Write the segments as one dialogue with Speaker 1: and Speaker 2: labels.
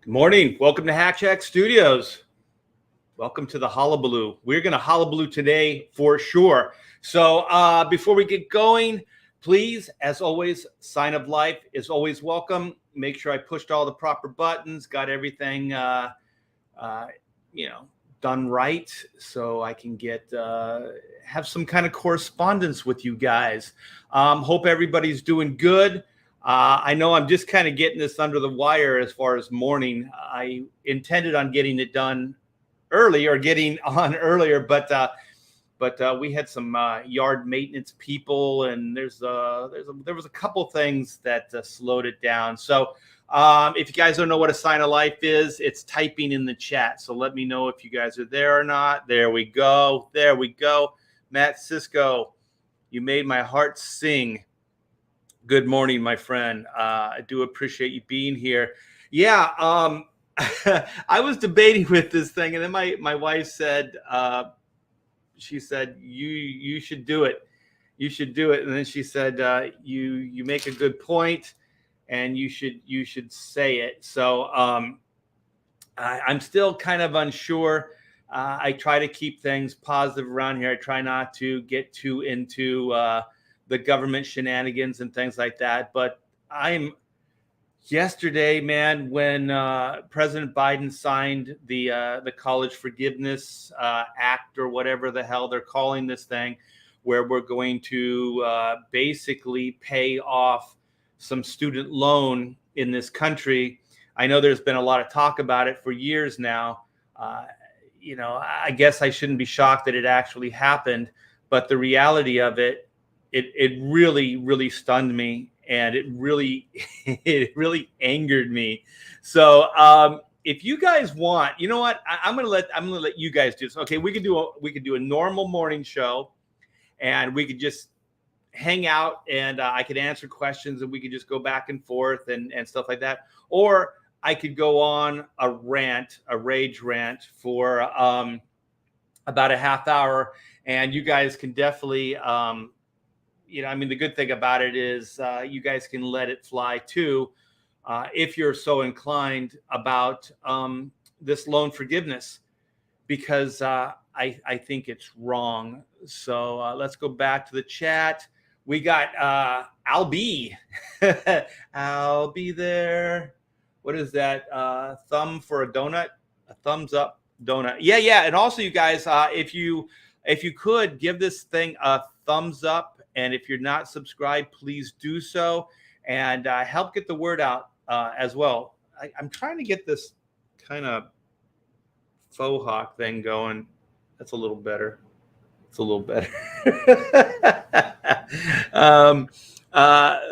Speaker 1: Morning. Welcome to Hack Shack Studios. Welcome to the Hullaballoo. We're going to Hullaballoo today for sure. So before we get going, please, as always, sign of life is always welcome. Make sure I pushed all the proper buttons, got everything, done right, so I can have some kind of correspondence with you guys. Hope everybody's doing good. I know I'm just kind of getting this under the wire as far as morning. I intended on getting it done early or getting on earlier, but we had some yard maintenance people, and there was a couple things that slowed it down. So if you guys don't know what a sign of life is, it's typing in the chat. So let me know if you guys are there or not. There we go. There we go. Matt Cisco, you made my heart sing. Good morning, my friend. I do appreciate you being here. Yeah, I was debating with this thing, and then my wife said, she said, you should do it. You should do it. And then she said, you make a good point, and you should say it. So I'm still kind of unsure. I try to keep things positive around here. I try not to get too into the government shenanigans and things like that. But yesterday, man, when President Biden signed the College Forgiveness Act, or whatever the hell they're calling this thing, where we're going to basically pay off some student loan in this country. I know there's been a lot of talk about it for years now. I guess I shouldn't be shocked that it actually happened, but the reality of it really, really stunned me, and it really angered me. So if you guys want, you know what, I'm gonna let you guys do this. Okay, we could do a normal morning show, and we could just hang out, and I could answer questions, and we could just go back and forth and stuff like that. Or I could go on a rage rant for about a half hour, and you guys can definitely the good thing about it is you guys can let it fly too, if you're so inclined, about this loan forgiveness, because I think it's wrong. So let's go back to the chat. We got I'll be I'll be there. What is that? Thumb for a donut? A thumbs up donut. Yeah. And also, you guys, if you could give this thing a thumbs up, and if you're not subscribed, please do so, and help get the word out as well. I'm trying to get this kind of faux hawk thing going. That's a little better. It's a little better.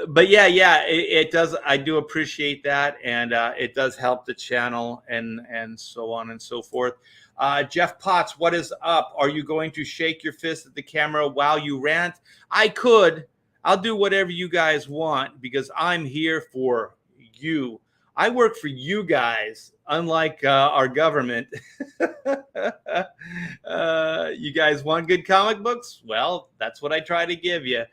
Speaker 1: But yeah, it does. I do appreciate that, and it does help the channel, and so on and so forth. Jeff Potts, what is up? Are you going to shake your fist at the camera while you rant? I could. I'll do whatever you guys want, because I'm here for you. I work for you guys, unlike our government. You guys want good comic books? Well, that's what I try to give you.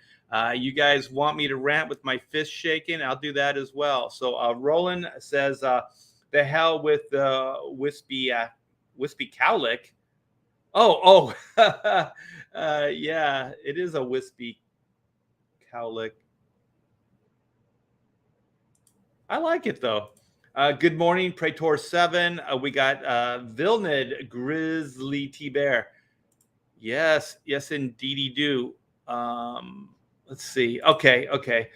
Speaker 1: You guys want me to rant with my fist shaking? I'll do that as well. So Roland says, the hell with wispy cowlick. Oh, yeah, it is a wispy cowlick. I like it though. Good morning, Praetor 7. We got Vilnid Grizzly T Bear. Yes, indeedy do. Let's see. Okay.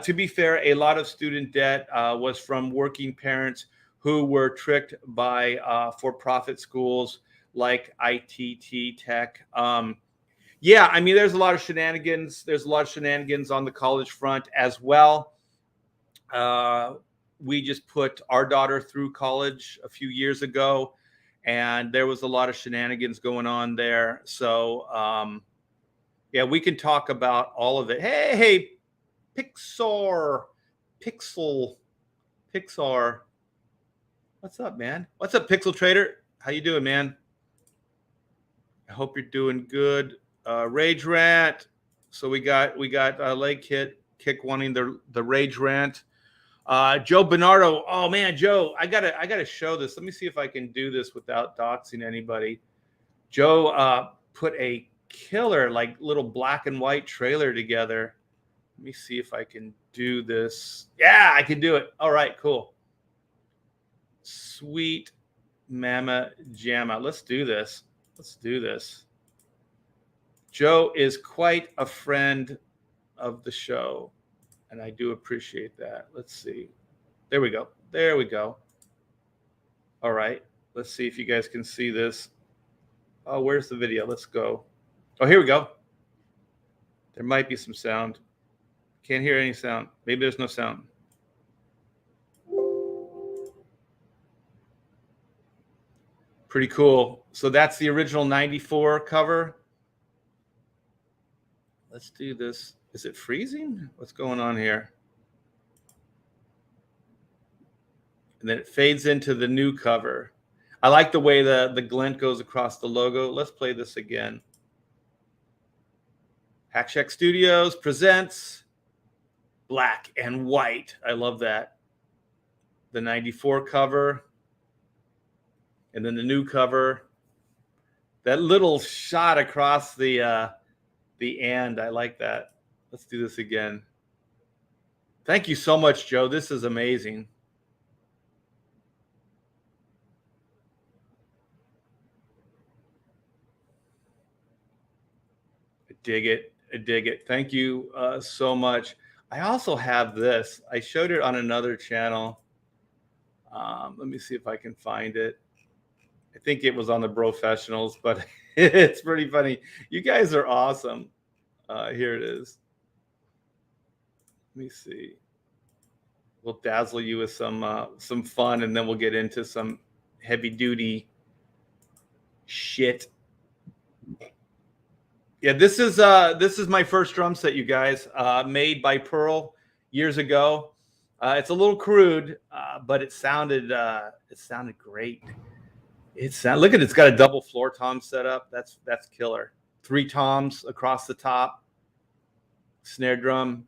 Speaker 1: To be fair, a lot of student debt was from working parents who were tricked by for-profit schools like ITT Tech. Yeah, I mean, there's a lot of shenanigans. There's a lot of shenanigans on the college front as well. We just put our daughter through college a few years ago, and there was a lot of shenanigans going on there. So, yeah, we can talk about all of it. Hey, Pixar. What's up, man? What's up, Pixel Trader? How you doing, man? I hope you're doing good. Rage rant. So we got Leg Kick wanting the rage rant. Joe Bernardo. Oh man, Joe, I gotta show this. Let me see if I can do this without doxing anybody. Joe put a killer like little black and white trailer together. Let me see if I can do this. Yeah, I can do it. All right, cool. Sweet mama jamma. Let's do this. Let's do this. Joe is quite a friend of the show, and I do appreciate that. Let's see. There we go. There we go. All right. Let's see if you guys can see this. Oh, where's the video? Let's go. Oh, here we go. There might be some sound. Can't hear any sound. Maybe there's no sound. Pretty cool. So that's the original 94 cover. Let's do this. Is it freezing? What's going on here? And then it fades into the new cover. I like the way the glint goes across the logo. Let's play this again. Hack Shack Studios presents black and white. I love that. The 94 cover. And then the new cover. That little shot across the and. I like that. Let's do this again. Thank you so much, Joe. This is amazing. I dig it. I dig it. Thank you so much. I also have this. I showed it on another channel. Let me see if I can find it. I think it was on the Professionals, but it's pretty funny. You guys are awesome. Here it is. Let me see. We'll dazzle you with some fun, and then we'll get into some heavy duty shit. Yeah, this is my first drum set, you guys. Made by Pearl years ago. It's a little crude, but it sounded great. Look at it, it's got a double floor tom setup. That's killer. 3 toms across the top. Snare drum.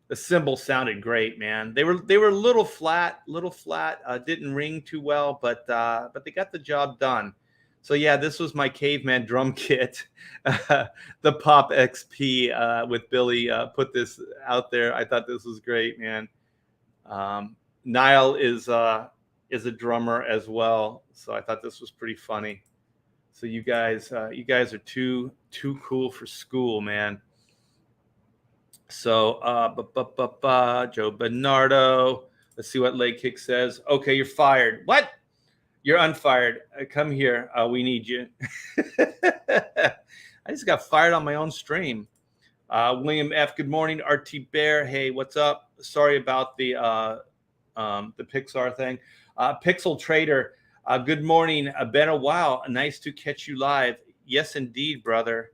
Speaker 1: The cymbals sounded great, man. They were a little flat. Didn't ring too well, but they got the job done. So yeah, this was my caveman drum kit. The Pop XP with Billy put this out there. I thought this was great, man. Niall is a drummer as well, so I thought this was pretty funny. So you guys are too cool for school, man. So Joe Bernardo. Let's see what Leg Kick says. Okay, you're fired. What? You're unfired. Come here. We need you. I just got fired on my own stream. William F. Good morning. RT Bear. Hey, what's up? Sorry about the Pixar thing. Pixel Trader. Good morning. Been a while. Nice to catch you live. Yes, indeed, brother.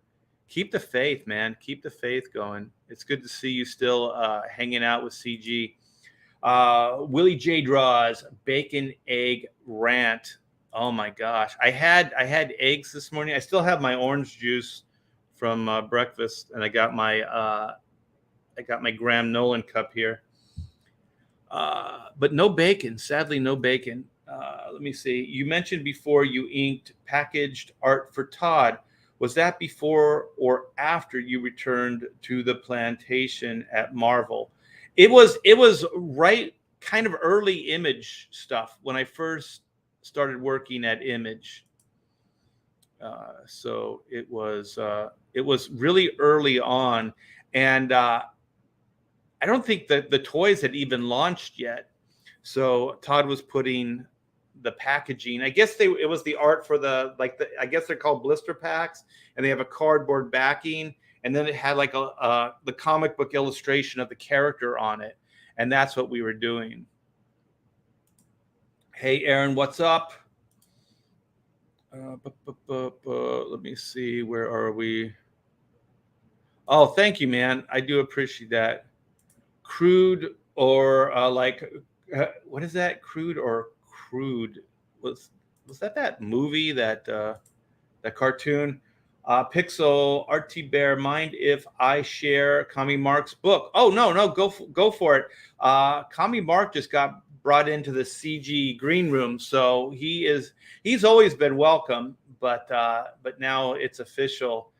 Speaker 1: Keep the faith, man. Keep the faith going. It's good to see you still hanging out with CG. Willie J Draws bacon egg rant. Oh my gosh, I had eggs this morning. I still have my orange juice from breakfast, and I got my Graham Nolan cup here. But no bacon. Sadly, no bacon. Let me see. You mentioned before you inked packaged art for Todd. Was that before or after you returned to the plantation at Marvel? It was right kind of early Image stuff when I first started working at Image. So it was really early on, and I don't think that the toys had even launched yet. So Todd was putting the packaging. I guess it was the art for I guess they're called blister packs, and they have a cardboard backing, and then it had like the comic book illustration of the character on it, and that's what we were doing. Hey Aaron, what's up? Let me see, where are we? Oh, thank you, man. I do appreciate that. Crude or what is that? Crude or Crude? Was that movie, that cartoon? Pixel RT Bear, mind if I share Kami Mark's book? Oh, no, go for it. Kami Mark just got brought into the CG green room, so he's always been welcome, but now it's official.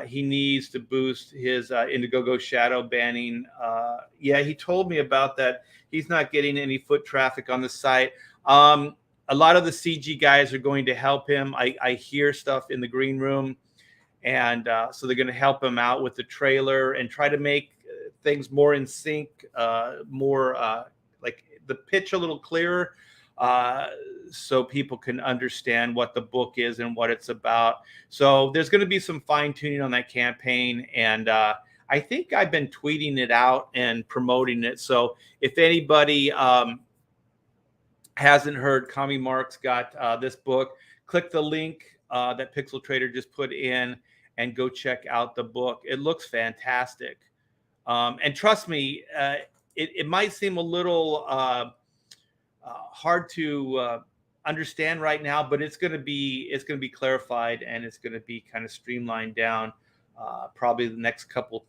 Speaker 1: He needs to boost his Indiegogo shadow banning. Yeah, he told me about that. He's not getting any foot traffic on the site. A lot of the CG guys are going to help him. I hear stuff in the green room. And so they're going to help him out with the trailer and try to make things more in sync, more like the pitch a little clearer, so people can understand what the book is and what it's about. So there's going to be some fine tuning on that campaign. And I think I've been tweeting it out and promoting it. So if anybody hasn't heard, Kami Mark's got this book, click the link that Pixel Trader just put in and go check out the book. It looks fantastic. And trust me, it might seem a little hard to understand right now, but it's going to be clarified, and it's going to be kind of streamlined down probably the next couple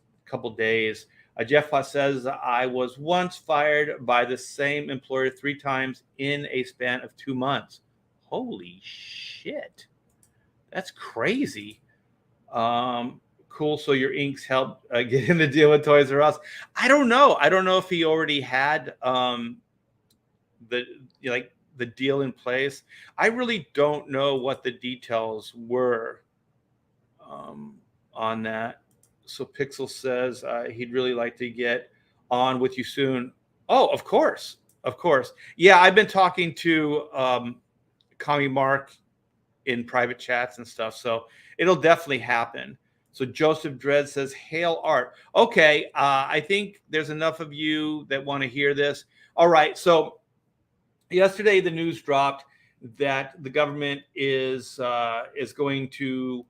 Speaker 1: days. Jeff says, I was once fired by the same employer 3 times in a span of 2 months. Holy shit. That's crazy. Cool. So your inks helped get in the deal with Toys R Us. I don't know if he already had the deal in place. I really don't know what the details were on that. So Pixel says he'd really like to get on with you soon. Oh, of course. Yeah, I've been talking to Kami Mark in private chats and stuff, so it'll definitely happen. So Joseph Dredd says, hail art. Okay, I think there's enough of you that want to hear this. All right, so yesterday the news dropped that the government is going to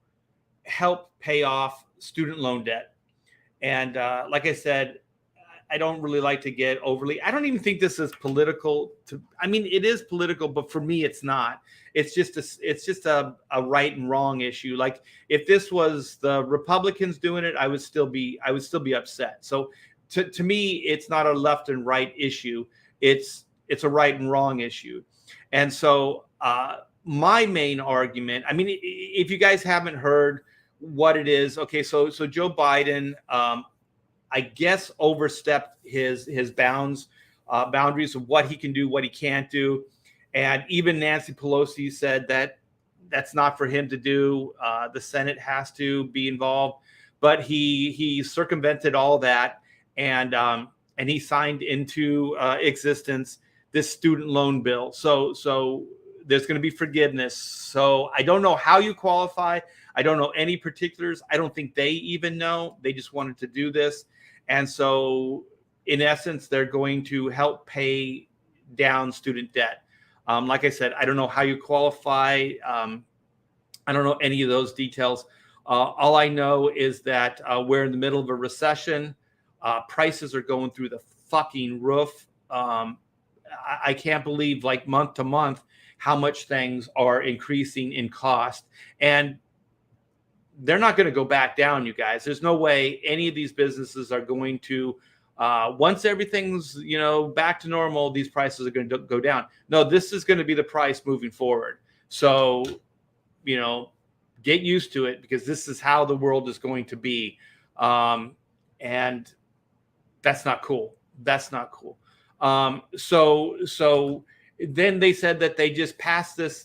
Speaker 1: help pay off student loan debt. And like I said, I don't really like to get overly, I don't even think this is political. It is political, but for me, it's not. It's just a right and wrong issue. Like if this was the Republicans doing it, I would still be upset. So to me, it's not a left and right issue. It's a right and wrong issue. And so my main argument, if you guys haven't heard what it is, okay, so Joe Biden, I guess, overstepped his boundaries of what he can do, what he can't do. And even Nancy Pelosi said that that's not for him to do. The Senate has to be involved. But he circumvented all that, and he signed into existence this student loan bill. So there's going to be forgiveness. So I don't know how you qualify. I don't know any particulars. I don't think they even know. They just wanted to do this. And so, in essence, they're going to help pay down student debt. Like I said, I don't know how you qualify. I don't know any of those details. All I know is that we're in the middle of a recession. Prices are going through the fucking roof. I can't believe, like, month to month, how much things are increasing in cost. And they're not going to go back down, you guys. There's no way any of these businesses are going to, once everything's, back to normal, these prices are going to go down. No, this is going to be the price moving forward. So, get used to it, because this is how the world is going to be. And that's not cool. So then they said that they just passed this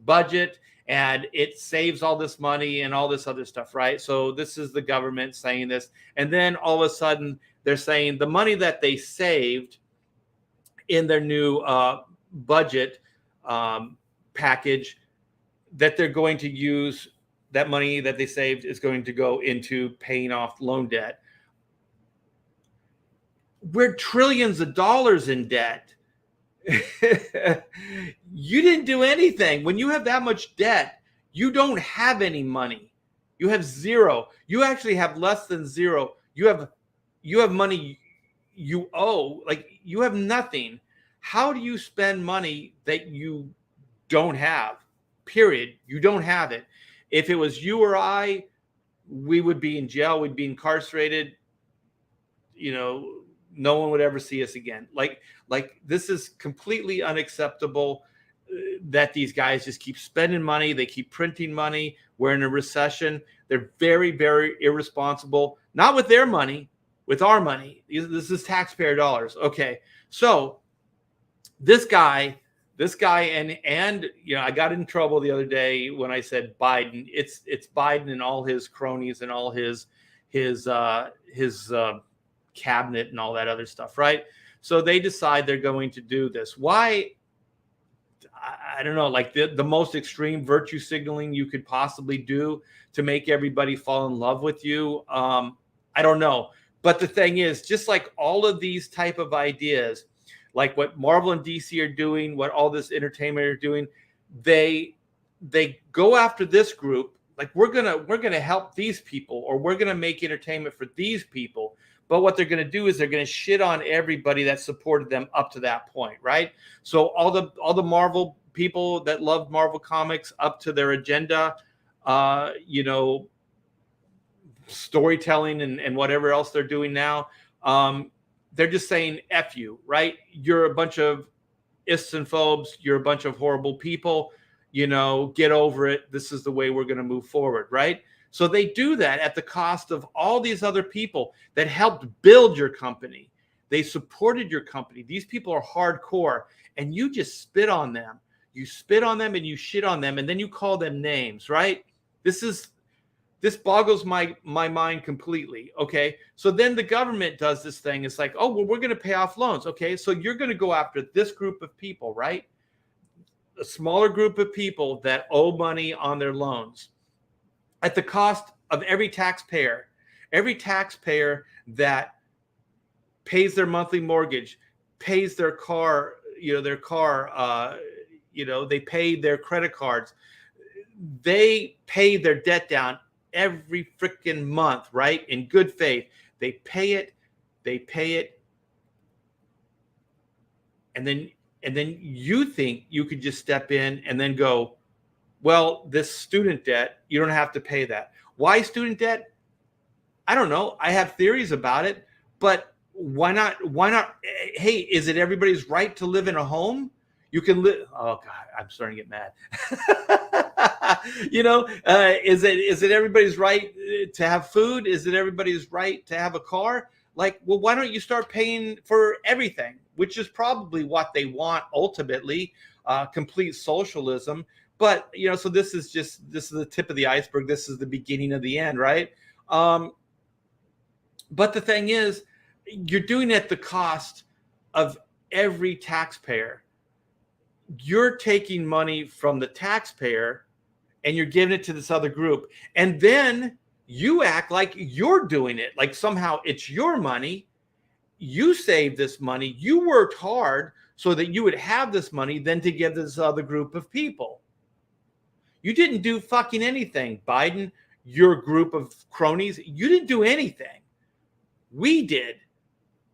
Speaker 1: budget, and it saves all this money and all this other stuff, right? So this is the government saying this. And then all of a sudden they're saying the money that they saved in their new budget package, that they're going to use, that money that they saved is going to go into paying off loan debt. We're trillions of dollars in debt. You didn't do anything. When you have that much debt, you don't have any money. You have zero. You actually have less than zero. You have money you owe. Like, you have nothing. How do you spend money that you don't have? Period. You don't have it. If it was you or I, we would be in jail. We'd be incarcerated. You know, no one would ever see us again. Like this is completely unacceptable that these guys just keep spending money. They keep printing money. We're in a recession. They're very, very irresponsible, not with their money, with our money. This is taxpayer dollars. Okay. So this guy, and you know, I got in trouble the other day when I said Biden. It's Biden and all his cronies and all his cabinet and all that other stuff, right? So they decide they're going to do this. Why? I don't know, like the most extreme virtue signaling you could possibly do to make everybody fall in love with you. I don't know. But the thing is, just like all of these type of ideas, like what Marvel and DC are doing, what all this entertainment are doing, they go after this group. Like we're gonna help these people, or we're gonna make entertainment for these people. But what they're going to do is they're going to shit on everybody that supported them up to that point, right? So all the Marvel people that loved Marvel comics up to their agenda, you know, storytelling and whatever else they're doing now, they're just saying F you, right? You're a bunch of ists and phobes. You're a bunch of horrible people. You know, get over it. This is the way we're going to move forward, right? So they do that at the cost of all these other people that helped build your company. They supported your company. These people are hardcore, and you just spit on them. You spit on them and you shit on them, and then you call them names, right? This boggles my mind completely. Okay. So then the government does this thing. It's like, oh, well, we're going to pay off loans. Okay. So you're going to go after this group of people, right? A smaller group of people that owe money on their loans, at the cost of every taxpayer that pays their monthly mortgage, pays their car, they pay their credit cards, they pay their debt down every freaking month, right? In good faith, they pay it, and then you think you could just step in and then go, well, this student debt, you don't have to pay that. Why student debt? I don't know. I have theories about it, but why not? Hey, is it everybody's right to live in a home? You can live. Oh God, I'm starting to get mad. Is it everybody's right to have food? Is it everybody's right to have a car? Like, well, why don't you start paying for everything? Which is probably what they want ultimately, complete socialism. But, you know, so this is the tip of the iceberg. This is the beginning of the end, right? But the thing is, you're doing it at the cost of every taxpayer. You're taking money from the taxpayer and you're giving it to this other group. And then you act like you're doing it, like somehow it's your money. You saved this money. You worked hard so that you would have this money then to give this other group of people. You didn't do fucking anything, Biden, your group of cronies. You didn't do anything. We did.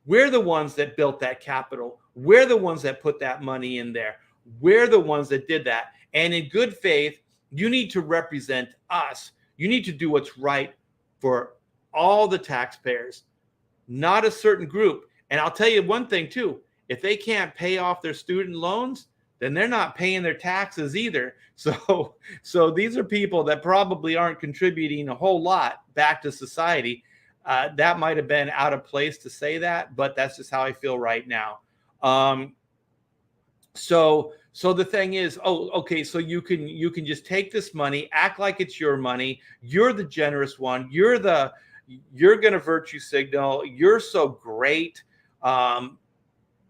Speaker 1: We're the ones that built that capital. We're the ones that put that money in there. We're the ones that did that. And in good faith, you need to represent us. You need to do what's right for all the taxpayers, not a certain group. And I'll tell you one thing too. If they can't pay off their student loans, then they're not paying their taxes either. So these are people that probably aren't contributing a whole lot back to society. That might have been out of place to say that, but that's just how I feel right now. So the thing is, oh, okay, so you can just take this money, act like it's your money. You're the generous one. You're going to virtue signal. You're so great.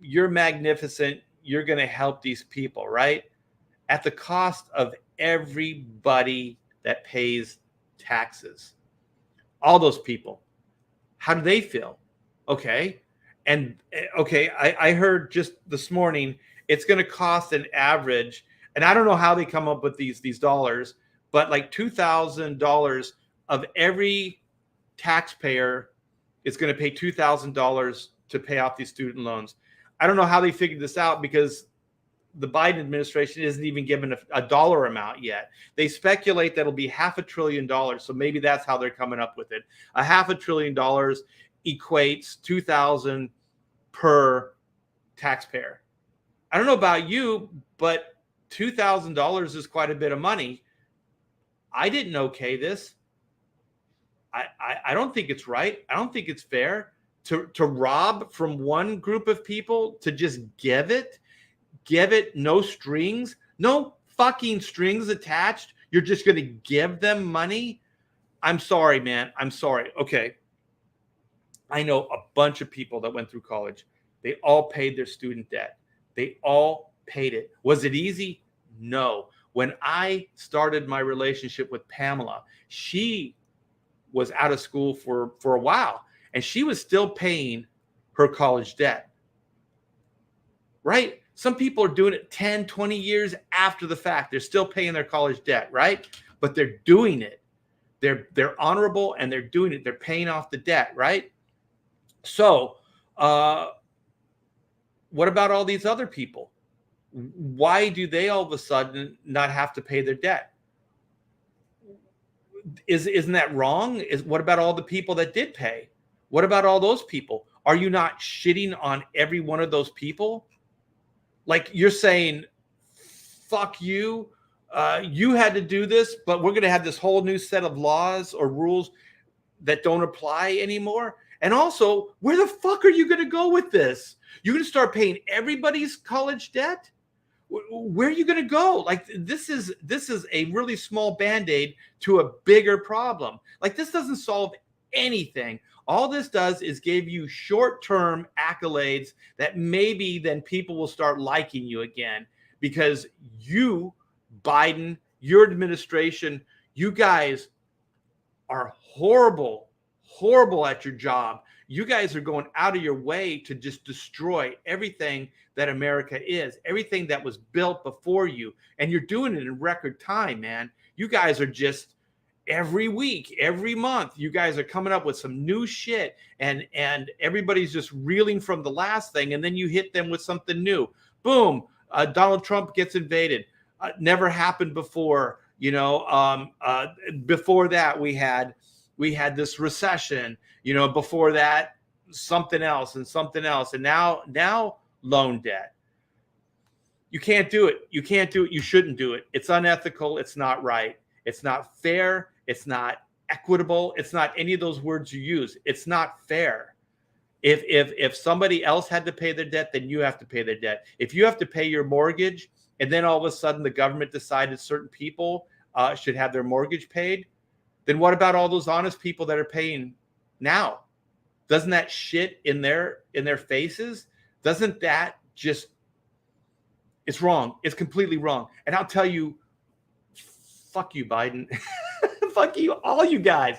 Speaker 1: You're magnificent. You're going to help these people, right? At the cost of everybody that pays taxes. All those people. How do they feel? Okay. And okay, I heard just this morning, it's going to cost an average, and I don't know how they come up with these dollars, but like $2,000 of every taxpayer is going to pay $2,000 to pay off these student loans. I don't know how they figured this out, because the Biden administration isn't even given a dollar amount yet. They speculate that it'll be $500 billion. So maybe that's how they're coming up with it. $500 billion equates 2,000 per taxpayer. I don't know about you, but $2,000 is quite a bit of money. I didn't okay this. I don't think it's right. I don't think it's fair to rob from one group of people, to just give it no strings, no fucking strings attached. You're just going to give them money. I'm sorry, man. I'm sorry. Okay. I know a bunch of people that went through college. They all paid their student debt. They all paid it. Was it easy? No. When I started my relationship with Pamela, she was out of school for a while, and she was still paying her college debt. Right? Some people are doing it 10, 20 years after the fact. They're still paying their college debt, right? But they're doing it. They're honorable, and they're doing it. They're paying off the debt, right? So, what about all these other people? Why do they all of a sudden not have to pay their debt? Isn't that wrong? What about all the people that did pay? What about all those people? Are you not shitting on every one of those people? Like, you're saying, fuck you. You had to do this, but we're going to have this whole new set of laws or rules that don't apply anymore. And also, where the fuck are you going to go with this? You're going to start paying everybody's college debt? Where are you going to go? Like, this is a really small Band-Aid to a bigger problem. Like, this doesn't solve anything. All this does is give you short-term accolades that maybe then people will start liking you again, because you, Biden, your administration, you guys are horrible at your job. You guys are going out of your way to just destroy everything that America is, everything that was built before you. And you're doing it in record time, man. You guys are just, every week, every month, you guys are coming up with some new shit, and everybody's just reeling from the last thing. And then you hit them with something new. Boom. Donald Trump gets invaded. Never happened before. Before that, we had this recession. Before that, something else, and now loan debt. You can't do it. You can't do it. You shouldn't do it. It's unethical. It's not right. It's not fair. It's not equitable. It's not any of those words you use. It's not fair. If somebody else had to pay their debt, then you have to pay their debt. If you have to pay your mortgage, and then all of a sudden the government decided certain people should have their mortgage paid, then what about all those honest people that are paying now? Doesn't that shit in their faces? Doesn't that just, it's wrong. It's completely wrong. And I'll tell you, fuck you, Biden. Fuck you, all you guys,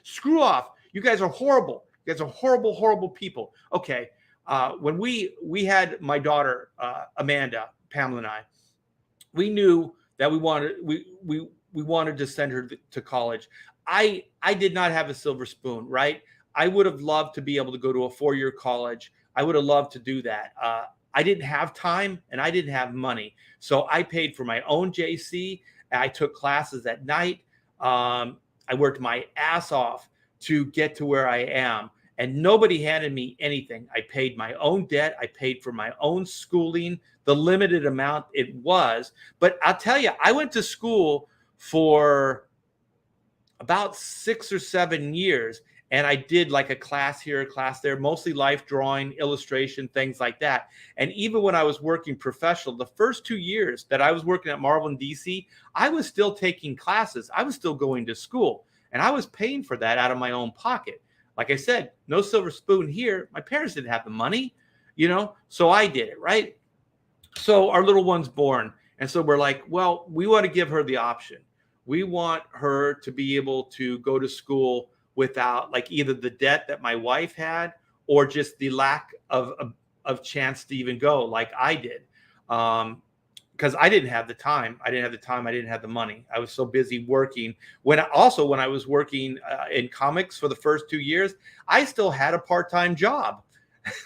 Speaker 1: screw off. You guys are horrible. You guys are horrible people. Okay. When we had my daughter, Amanda, Pamela and I, we knew that we wanted to send her to college. I did not have a silver spoon, right? I would have loved to be able to go to a 4-year college. I would have loved to do that. I didn't have time, and I didn't have money. So I paid for my own JC. I took classes at night. I worked my ass off to get to where I am, and nobody handed me anything. I paid my own debt. I paid for my own schooling, the limited amount it was. But I'll tell you, I went to school for about 6 or 7 years, and I did like a class here, a class there, mostly life drawing, illustration, things like that. And even when I was working professional, the first 2 years that I was working at Marvel in DC, I was still taking classes. I was still going to school, and I was paying for that out of my own pocket. Like I said, no silver spoon here. My parents didn't have the money, so I did it, right? So our little one's born. And so we're like, well, we want to give her the option. We want her to be able to go to school without like either the debt that my wife had or just the lack of chance to even go like I did. Because I didn't have the time. I didn't have the money. I was so busy working. When I was working in comics for the first 2 years, I still had a part-time job.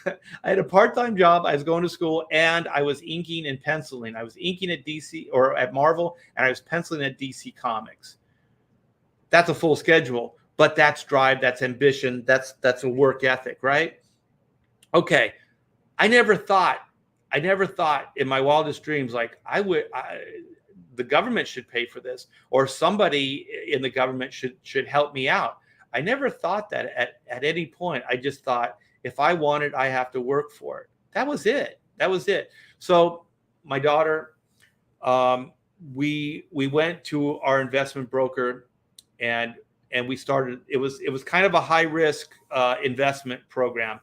Speaker 1: I had a part-time job. I was going to school and I was inking and penciling. I was inking at DC or at Marvel, and I was penciling at DC Comics. That's a full schedule, but that's drive, that's ambition, that's a work ethic, right? Okay. I never thought in my wildest dreams, like the government should pay for this, or somebody in the government should help me out. I never thought that at any point. I just thought, if I want it, I have to work for it. That was it. That was it. So my daughter, we went to our investment broker, and we started. It was kind of a high risk investment program,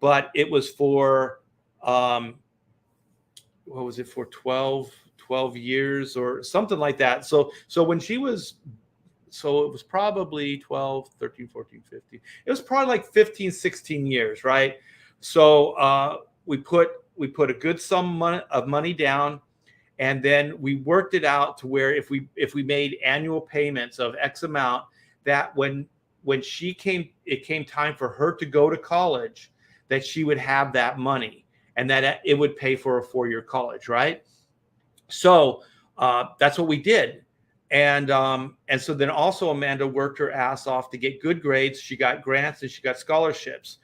Speaker 1: but it was for what was it, for 12 years or something like that. So when she was, so it was probably 12, 13, 14, 15. It was probably like 15, 16 years, right? So we put a good sum of money down, and then we worked it out to where if we made annual payments of X amount, that when it came time for her to go to college, that she would have that money, and that it would pay for a 4-year college, right? So that's what we did. And so then also Amanda worked her ass off to get good grades. She got grants and she got scholarships,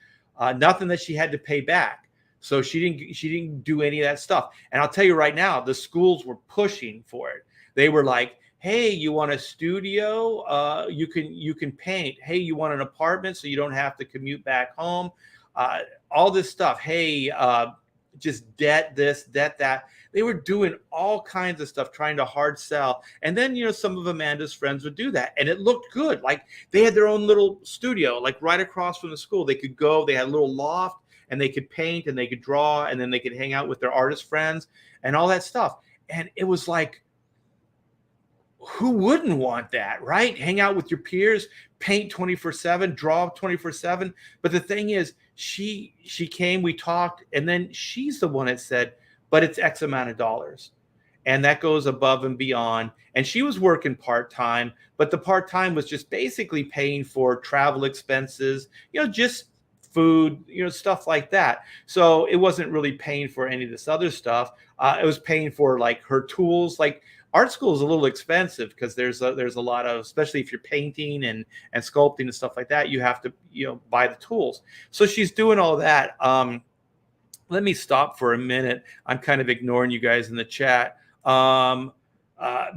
Speaker 1: nothing that she had to pay back. So she didn't do any of that stuff. And I'll tell you right now, the schools were pushing for it. They were like, hey, you want a studio? You can paint. Hey, you want an apartment so you don't have to commute back home? All this stuff. Hey, just debt this, debt that. They were doing all kinds of stuff, trying to hard sell. And then, some of Amanda's friends would do that. And it looked good. Like they had their own little studio, like right across from the school. They could go, they had a little loft, and they could paint and they could draw, and then they could hang out with their artist friends and all that stuff. And it was like, who wouldn't want that, right? Hang out with your peers, paint 24/7, draw 24/7. But the thing is, she came, we talked, and then she's the one that said, but it's X amount of dollars. And that goes above and beyond. And she was working part-time, but the part-time was just basically paying for travel expenses, just food, stuff like that. So it wasn't really paying for any of this other stuff. It was paying for like her tools. Like art school is a little expensive because there's a lot of, especially if you're painting and sculpting and stuff like that, you have to, buy the tools. So she's doing all that. Let me stop for a minute. I'm kind of ignoring you guys in the chat.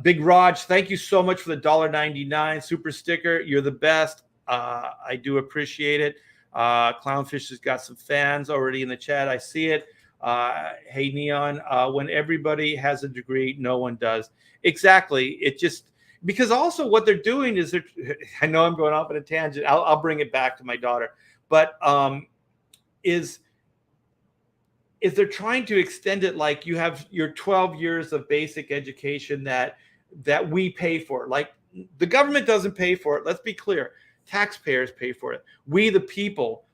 Speaker 1: Big Raj, thank you so much for the $1.99 super sticker. You're the best. I do appreciate it. Clownfish has got some fans already in the chat. I see it. Hey, Neon, when everybody has a degree, no one does. Exactly. It just, because also what they're doing is I know I'm going off on a tangent. I'll bring it back to my daughter, but is they're trying to extend it, like you have your 12 years of basic education that we pay for. Like the government doesn't pay for it. Let's be clear. Taxpayers pay for it. We, the people,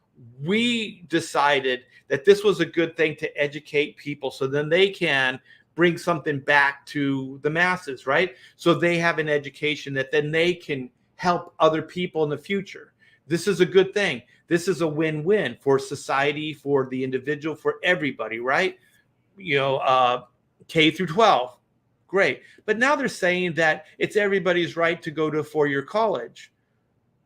Speaker 1: we decided that this was a good thing to educate people so then they can bring something back to the masses, right? So they have an education that then they can help other people in the future. This is a good thing. This is a win-win for society, for the individual, for everybody, right? K through 12, great. But now they're saying that it's everybody's right to go to a 4-year college.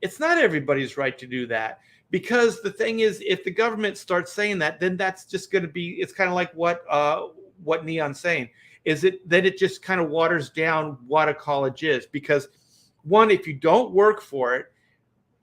Speaker 1: It's not everybody's right to do that, because the thing is, if the government starts saying that, then that's just going to be, it's kind of like what Neon's saying, is that it just kind of waters down what a college is. Because one, if you don't work for it,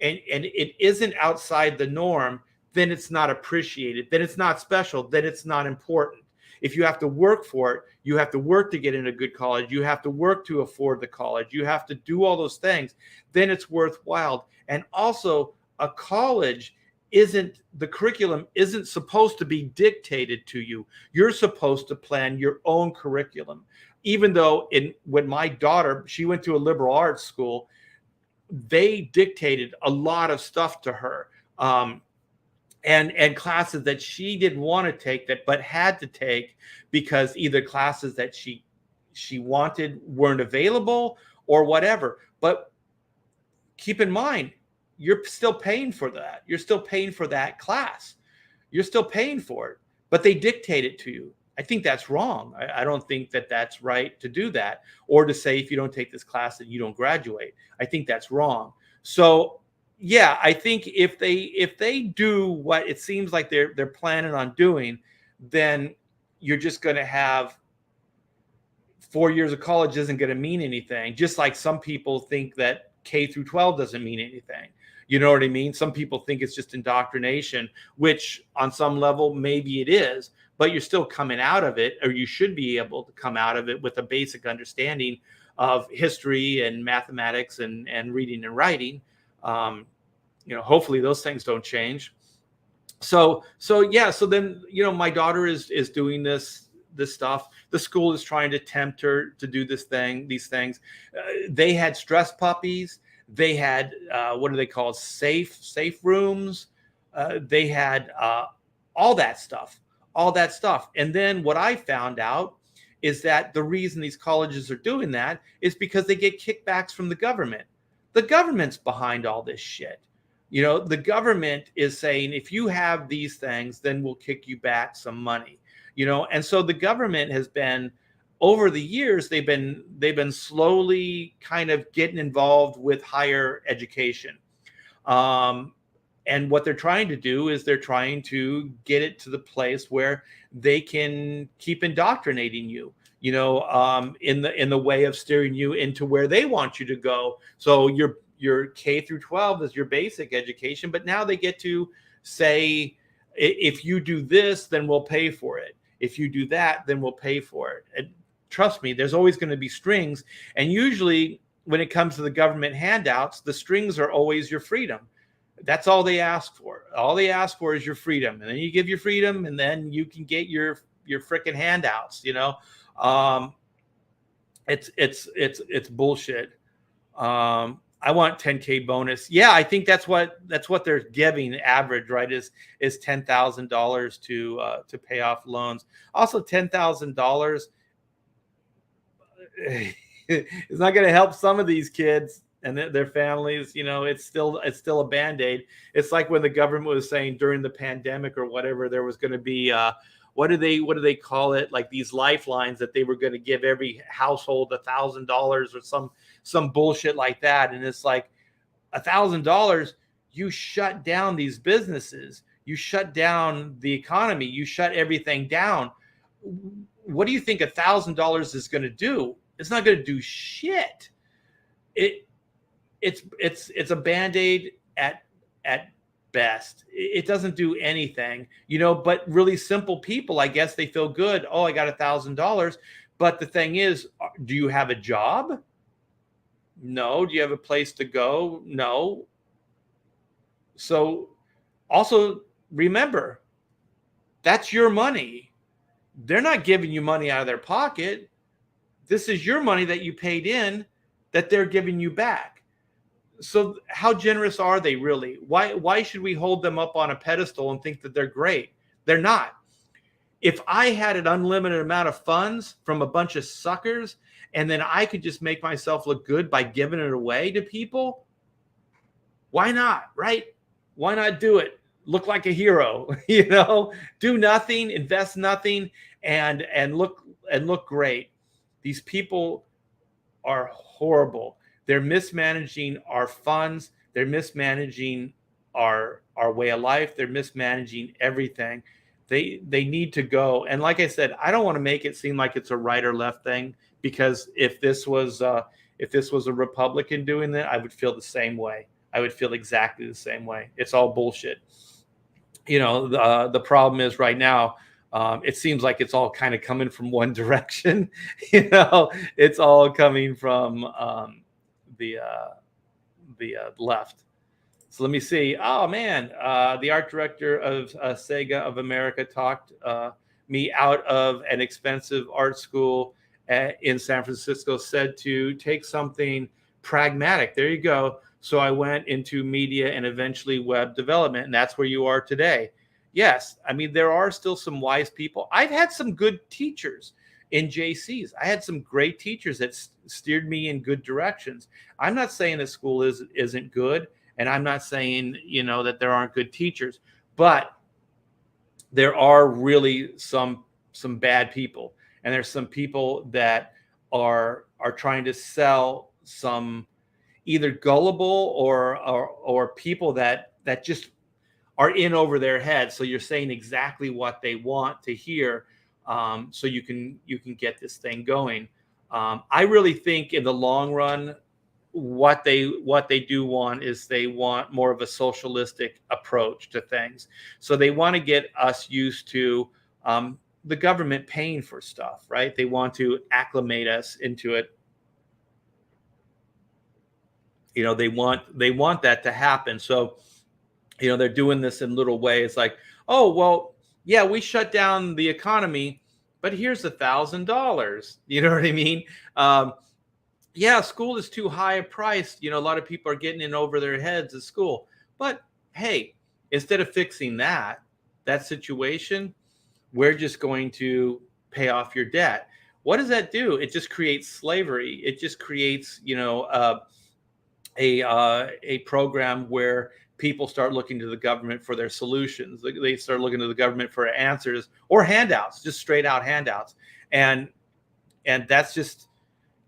Speaker 1: and it isn't outside the norm, then it's not appreciated, then it's not special, then it's not important. If you have to work for it, you have to work to get in a good college, you have to work to afford the college, you have to do all those things, then it's worthwhile. And also, a college the curriculum isn't supposed to be dictated to you. You're supposed to plan your own curriculum. Even though when my daughter, she went to a liberal arts school, they dictated a lot of stuff to her, and classes that she didn't want to take but had to take because either classes that she wanted weren't available or whatever. But keep in mind, you're still paying for that. You're still paying for that class. you're still paying for it, but they dictate it to you. I think that's wrong. I don't think that that's right to do that, or to say if you don't take this class that you don't graduate. I think that's wrong. So yeah, I think if they do what it seems like they're planning on doing, then you're just going to have 4 years of college isn't going to mean anything. Just like some people think that K through 12 doesn't mean anything. You know what I mean? Some people think it's just indoctrination, which on some level, maybe it is, but you're still coming out of it, or you should be able to come out of it with a basic understanding of history and mathematics and reading and writing. Hopefully those things don't change. So yeah. So then, my daughter is doing this stuff. The school is trying to tempt her to do these things. They had stress puppies. They had what are they called? Safe rooms. They had all that stuff. And then what I found out is that the reason these colleges are doing that is because they get kickbacks from the government. The government's behind all this shit. The government is saying, if you have these things, then we'll kick you back some money. And so the government has been, over the years, they've been slowly kind of getting involved with higher education. And what they're trying to do is they're trying to get it to the place where they can keep indoctrinating you, in the way of steering you into where they want you to go. So your K through 12 is your basic education, but now they get to say, if you do this, then we'll pay for it. If you do that, then we'll pay for it. And trust me, there's always going to be strings. And usually when it comes to the government handouts, the strings are always your freedom. That's all they ask for. All they ask for is your freedom. And then you give your freedom, and then you can get your freaking handouts, It's bullshit. I want 10K bonus. Yeah, I think that's what they're giving average, right? Is $10,000 to pay off loans. Also, $10,000 is not going to help some of these kids and their families. It's still a Band-Aid. It's like when the government was saying during the pandemic or whatever, there was going to be what do they call it? Like these lifelines that they were going to give every household $1,000 or some bullshit like that. And it's like $1,000, you shut down these businesses, you shut down the economy, you shut everything down. What do you think $1,000 is going to do? It's not going to do shit. It's a Band-Aid at best. It doesn't do anything, but really simple people, I guess they feel good. Oh, I got $1,000. But the thing is, do you have a job? No. Do you have a place to go? No. So also remember, that's your money. They're not giving you money out of their pocket. This is your money that you paid in that they're giving you back. So how generous are they really? Why should we hold them up on a pedestal and think that they're great? They're not. If I had an unlimited amount of funds from a bunch of suckers, and then I could just make myself look good by giving it away to people, why not, right? Why not do it? Look like a hero, do nothing, invest nothing, and look great. These people are horrible. They're mismanaging our funds. They're mismanaging our way of life. They're mismanaging everything. They need to go. And like I said, I don't want to make it seem like it's a right or left thing, because if this was a Republican doing that, I would feel the same way. I would feel exactly the same way. It's all bullshit. The problem is right now, it seems like it's all kind of coming from one direction. It's all coming from the left. So let me see. Oh man, the art director of Sega of America talked me out of an expensive art school in San Francisco. Said to take something pragmatic. There you go. So I went into media and eventually web development, and that's where you are today. Yes, I mean, there are still some wise people. I've had some good teachers in JCs. I had some great teachers that steered me in good directions. I'm not saying that school isn't good, and I'm not saying, that there aren't good teachers, but there are really some bad people, and there's some people that are trying to sell some either gullible or people that just are in over their heads. So you're saying exactly what they want to hear, so you can get this thing going. I really think in the long run, what they do want is they want more of a socialistic approach to things. So they want to get us used to the government paying for stuff, right? They want to acclimate us into it. They want that to happen. So they're doing this in little ways, like, oh well, yeah, we shut down the economy, but here's $1,000. You know what I mean? Yeah, school is too high a price. A lot of people are getting in over their heads at school. But hey, instead of fixing that situation, we're just going to pay off your debt. What does that do? It just creates slavery. It just creates, a program where people start looking to the government for their solutions. They start looking to the government for answers or handouts, just straight out handouts. And that's just,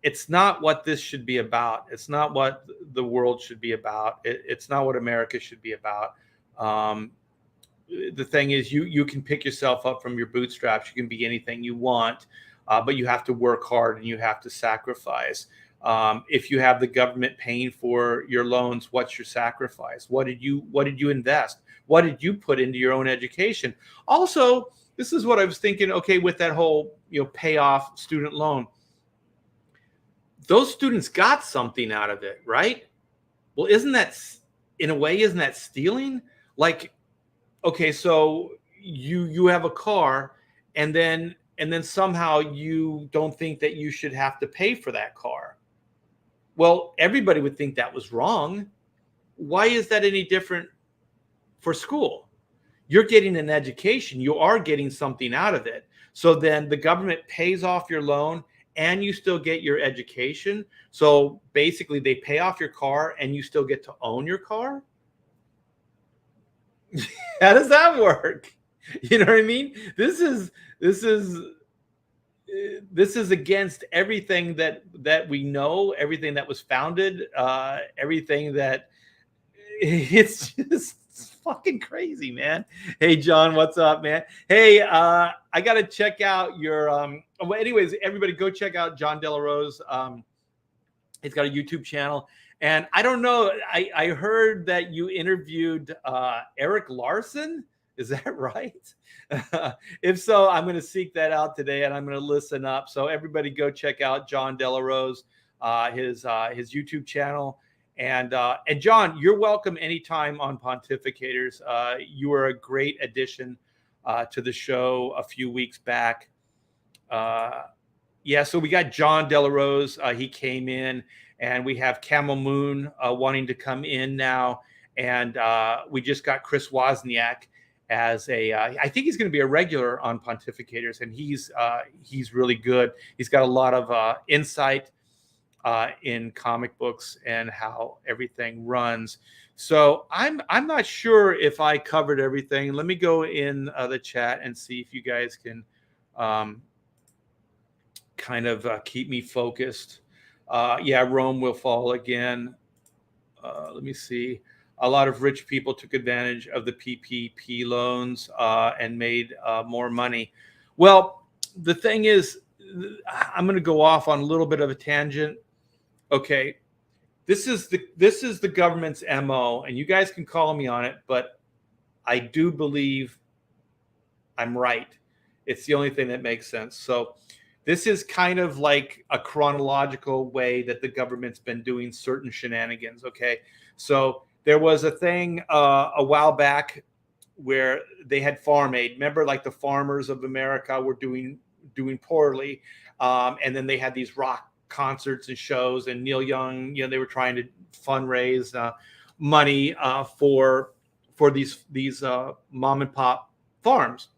Speaker 1: it's not what this should be about. It's not what the world should be about. It's not what America should be about. The thing is, you can pick yourself up from your bootstraps. You can be anything you want, but you have to work hard and you have to sacrifice. If you have the government paying for your loans, what's your sacrifice? What did you invest? What did you put into your own education? Also, this is what I was thinking. Okay, with that whole pay off student loan, those students got something out of it, right? Well, isn't that stealing? Like, okay, so you have a car, and then somehow you don't think that you should have to pay for that car. Well, everybody would think that was wrong. Why is that any different for school? You're getting an education. You are getting something out of it. So then the government pays off your loan and you still get your education. So basically they pay off your car and you still get to own your car. How does that work? You know what I mean? This is against everything that we know, everything that was founded, everything that it's just fucking crazy, man. Hey, John, what's up, man? Hey, I got to check out your, well, anyways, everybody go check out John Delarose. He's got a YouTube channel. And I don't know, I heard that you interviewed Eric Larson. Is that right? If so, I'm going to seek that out today and I'm going to listen up. So everybody go check out John Delarose, his YouTube channel. And John, you're welcome anytime on Pontificators. You were a great addition to the show a few weeks back. Yeah, so we got John Delarose. He came in, and we have Camel Moon wanting to come in now. And we just got Chris Wozniak as I think he's going to be a regular on Pontificators, and he's really good. He's got a lot of insight in comic books and how everything runs. So I'm not sure if I covered everything. Let me go in the chat and see if you guys can kind of keep me focused. Yeah, Rome will fall again. Let me see. A lot of rich people took advantage of the PPP loans and made more money. Well, the thing is, I'm going to go off on a little bit of a tangent. Okay, this is the government's MO, and you guys can call me on it, but I do believe I'm right. It's the only thing that makes sense. So this is kind of like a chronological way that the government's been doing certain shenanigans. Okay, so there was a thing a while back where they had Farm Aid. Remember, like the farmers of America were doing poorly, and then they had these rock concerts and shows, and Neil Young, they were trying to fundraise money for these mom and pop farms.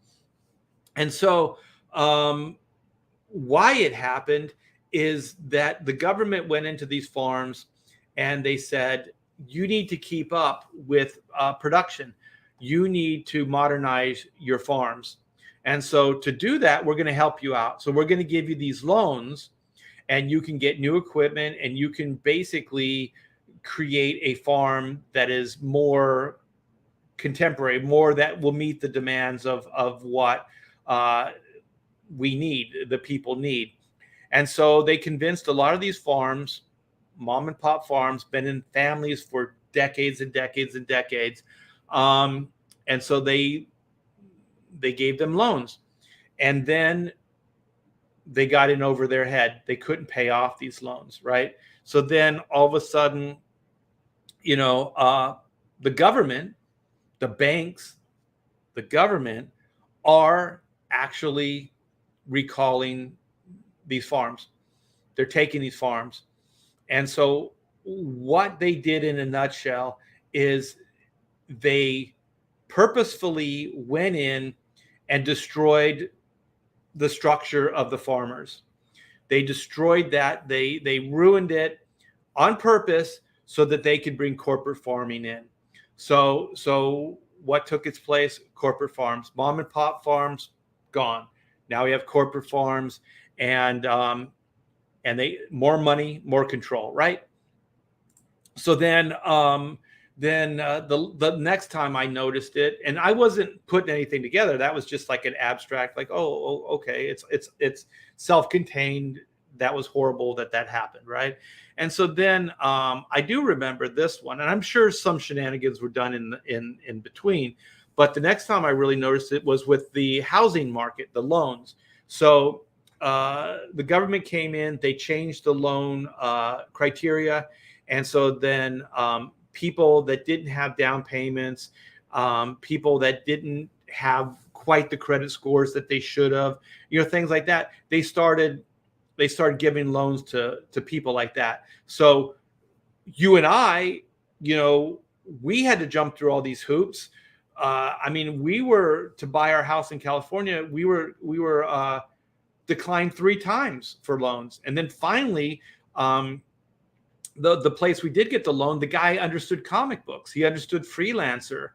Speaker 1: And so why it happened is that the government went into these farms and they said, you need to keep up with production. you need to modernize your farms. And so to do that, we're going to help you out. So we're going to give you these loans, and you can get new equipment, and you can basically create a farm that is more contemporary, more that will meet the demands of what we need, the people need. And so they convinced a lot of these farms, mom and pop farms, been in families for decades and decades and decades. And so they gave them loans, and then they got in over their head. They couldn't pay off these loans, right? So then all of a sudden, the government, the banks, the government are actually recalling these farms. They're taking these farms. And so what they did in a nutshell is they purposefully went in and destroyed the structure of the farmers. They destroyed that. They ruined it on purpose so that they could bring corporate farming in. So what took its place? Corporate farms, mom and pop farms, gone. Now we have corporate farms, and they more money, more control, right? So then the next time I noticed it, and I wasn't putting anything together, that was just like an abstract, like, oh okay, it's self-contained. That was horrible that happened, right? And so then I do remember this one, and I'm sure some shenanigans were done in between, but the next time I really noticed it was with the housing market, the loans. So the government came in, they changed the loan criteria, and so then people that didn't have down payments, people that didn't have quite the credit scores that they should have, things like that, they started giving loans to people like that. So you and I, we had to jump through all these hoops. We were, to buy our house in California, we were declined 3 times for loans. And then finally, the place we did get the loan, the guy understood comic books. He understood freelancer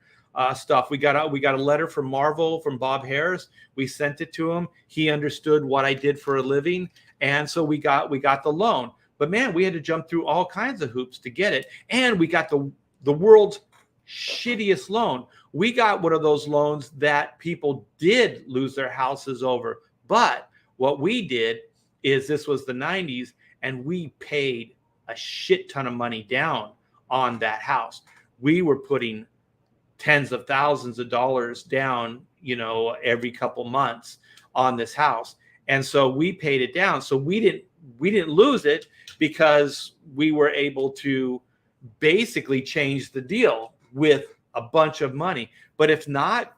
Speaker 1: stuff. We got a letter from Marvel, from Bob Harris. We sent it to him. He understood what I did for a living. And so we got the loan. But man, we had to jump through all kinds of hoops to get it. And we got the world's shittiest loan. We got one of those loans that people did lose their houses over. But what we did is, this was the 90s, and we paid a shit ton of money down on that house. We were putting tens of thousands of dollars down, every couple months on this house. And so we paid it down. So we didn't lose it, because we were able to basically change the deal with a bunch of money. But if not,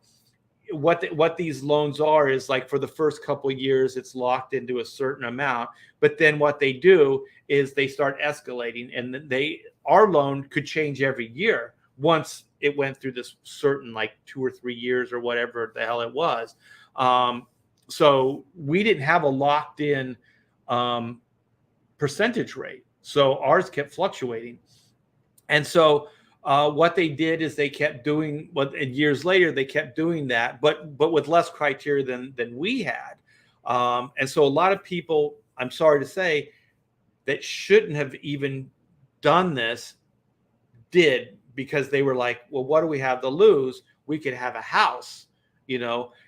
Speaker 1: what these loans are is, like, for the first couple of years, it's locked into a certain amount. But then what they do is they start escalating, and our loan could change every year once it went through this certain, like, 2 or 3 years or whatever the hell it was. So we didn't have a locked in percentage rate. So ours kept fluctuating. And so what they did is they kept doing years later, they kept doing that, but with less criteria than we had. And so a lot of people, I'm sorry to say, that shouldn't have even done this did, because they were like, well, what do we have to lose? We could have a house,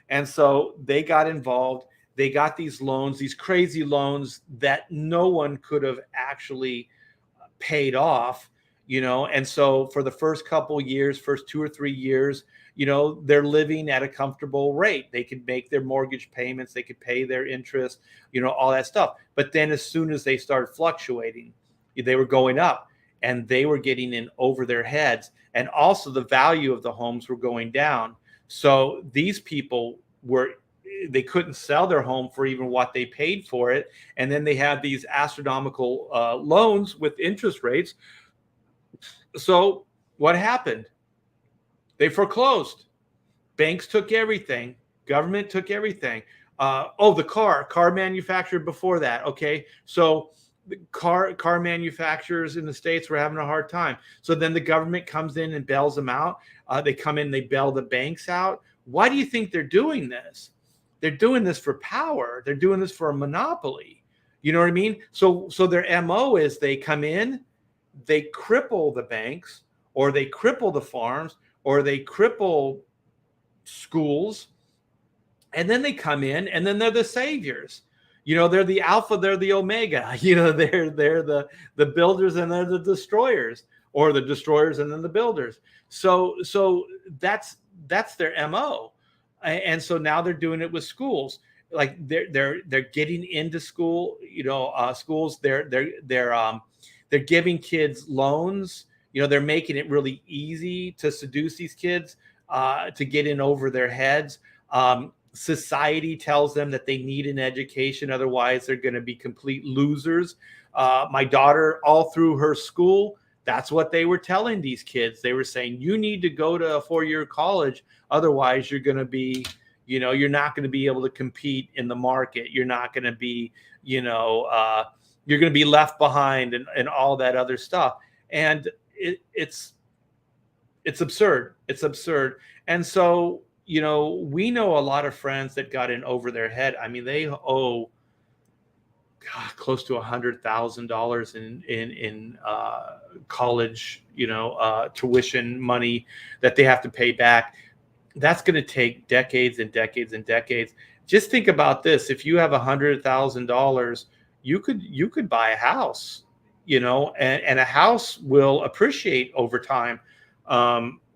Speaker 1: And so they got involved. They got these loans, these crazy loans that no one could have actually paid off, And so for the first couple of years, first 2 or 3 years, they're living at a comfortable rate. They could make their mortgage payments. They could pay their interest, all that stuff. But then as soon as they started fluctuating, they were going up, and they were getting in over their heads. And also the value of the homes were going down. So these people they couldn't sell their home for even what they paid for it. And then they had these astronomical loans with interest rates. So what happened? They foreclosed. Banks took everything. Government took everything. The car manufacturer before that. Okay. So car manufacturers in the States were having a hard time. So then the government comes in and bails them out. They come in, they bail the banks out. Why do you think they're doing this? They're doing this for power. They're doing this for a monopoly. You know what I mean? So their MO is they come in, they cripple the banks, or they cripple the farms, or they cripple schools, and then they come in and then they're the saviors. They're the alpha, they're the omega. They're the builders and they're the destroyers, or the destroyers and then the builders. So that's their MO. And so now they're doing it with schools. Like they're getting into schools. They're giving kids loans. They're making it really easy to seduce these kids, to get in over their heads. Society tells them that they need an education, otherwise they're going to be complete losers. My daughter, all through her school, that's what they were telling these kids. They were saying, you need to go to a 4-year college, otherwise you're going to be, you're not going to be able to compete in the market. You're not going to be, you're going to be left behind, and all that other stuff. And it's absurd. It's absurd. And so, we know a lot of friends that got in over their head. I mean, they owe close to $100,000 in college, tuition money that they have to pay back. That's going to take decades and decades and decades. Just think about this: if you have $100,000, you could buy a house, and a house will appreciate over time.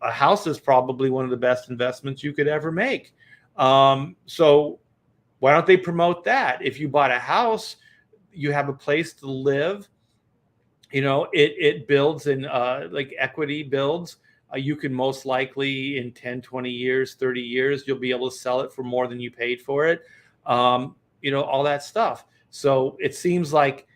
Speaker 1: A house is probably one of the best investments you could ever make. So why don't they promote that? If you bought a house, you have a place to live. It builds in, like equity builds. You can most likely in 10, 20 years, 30 years, you'll be able to sell it for more than you paid for it. All that stuff. So it seems like,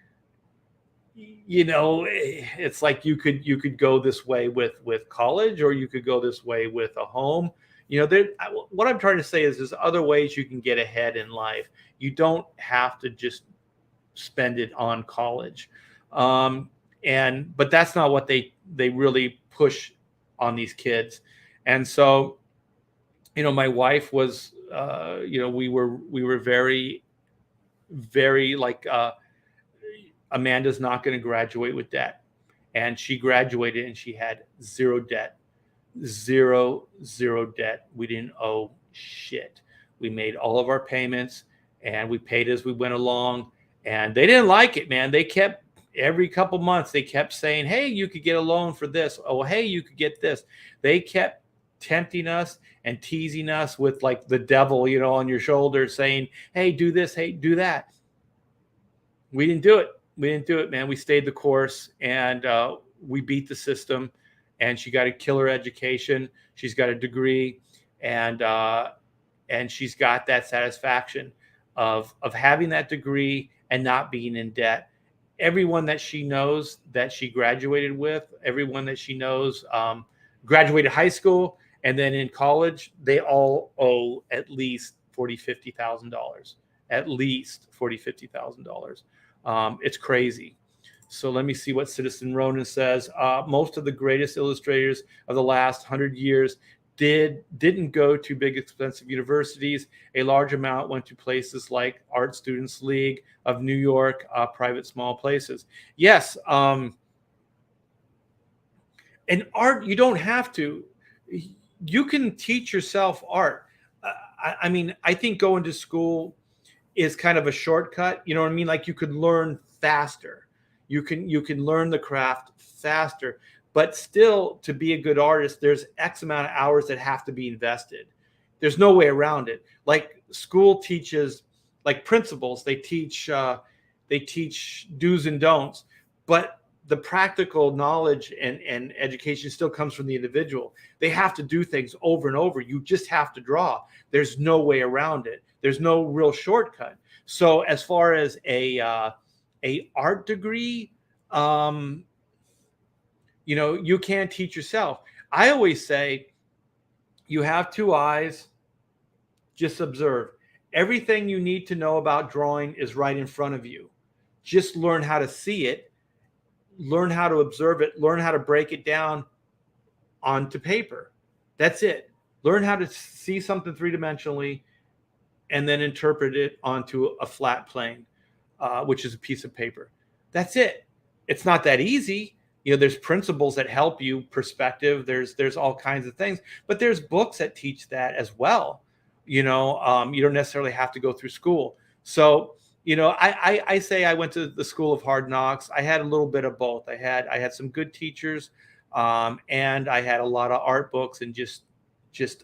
Speaker 1: it's like you could go this way with college, or you could go this way with a home. What I'm trying to say is there's other ways you can get ahead in life. You don't have to just spend it on college. But that's not what they really push on these kids. And so, my wife was, we were very, very like, Amanda's not going to graduate with debt. And she graduated and she had zero debt. Zero debt. We didn't owe shit. We made all of our payments and we paid as we went along. And they didn't like it, man. They kept, every couple months, they kept saying, hey, you could get a loan for this. Oh, hey, you could get this. They kept tempting us and teasing us with like the devil, on your shoulder, saying, hey, do this, hey, do that. We didn't do it. We didn't do it, man. We stayed the course, and we beat the system. And she got a killer education. She's got a degree, and she's got that satisfaction of having that degree and not being in debt. Everyone that she knows that she graduated with, everyone that she knows graduated high school and then in college, they all owe at least $40,000, $50,000. At least $40,000, $50,000. It's crazy. So let me see what Citizen Ronan says. Most of the greatest illustrators of the last 100 years didn't go to big, expensive universities. A large amount went to places like Art Students League of New York, private small places. Yes. And art, you don't have to. You can teach yourself art. I mean, I think going to school is kind of a shortcut. You know what I mean? Like you could learn faster. You can learn the craft faster. But still, to be a good artist, there's X amount of hours that have to be invested. There's no way around it. Like school teaches, like principles, they teach do's and don'ts. But the practical knowledge and education still comes from the individual. They have to do things over and over. You just have to draw. There's no way around it. There's no real shortcut. So as far as a art degree, you can't teach yourself. I always say you have two eyes, just observe. Everything you need to know about drawing is right in front of you. Just learn how to see it, learn how to observe it, learn how to break it down onto paper. That's it. Learn how to see something three-dimensionally and then interpret it onto a flat plane, which is a piece of paper. That's it. It's not that easy. There's principles that help you, perspective. There's all kinds of things, but there's books that teach that as well. You don't necessarily have to go through school. So, I say I went to the School of Hard Knocks. I had a little bit of both. I had some good teachers, and I had a lot of art books and just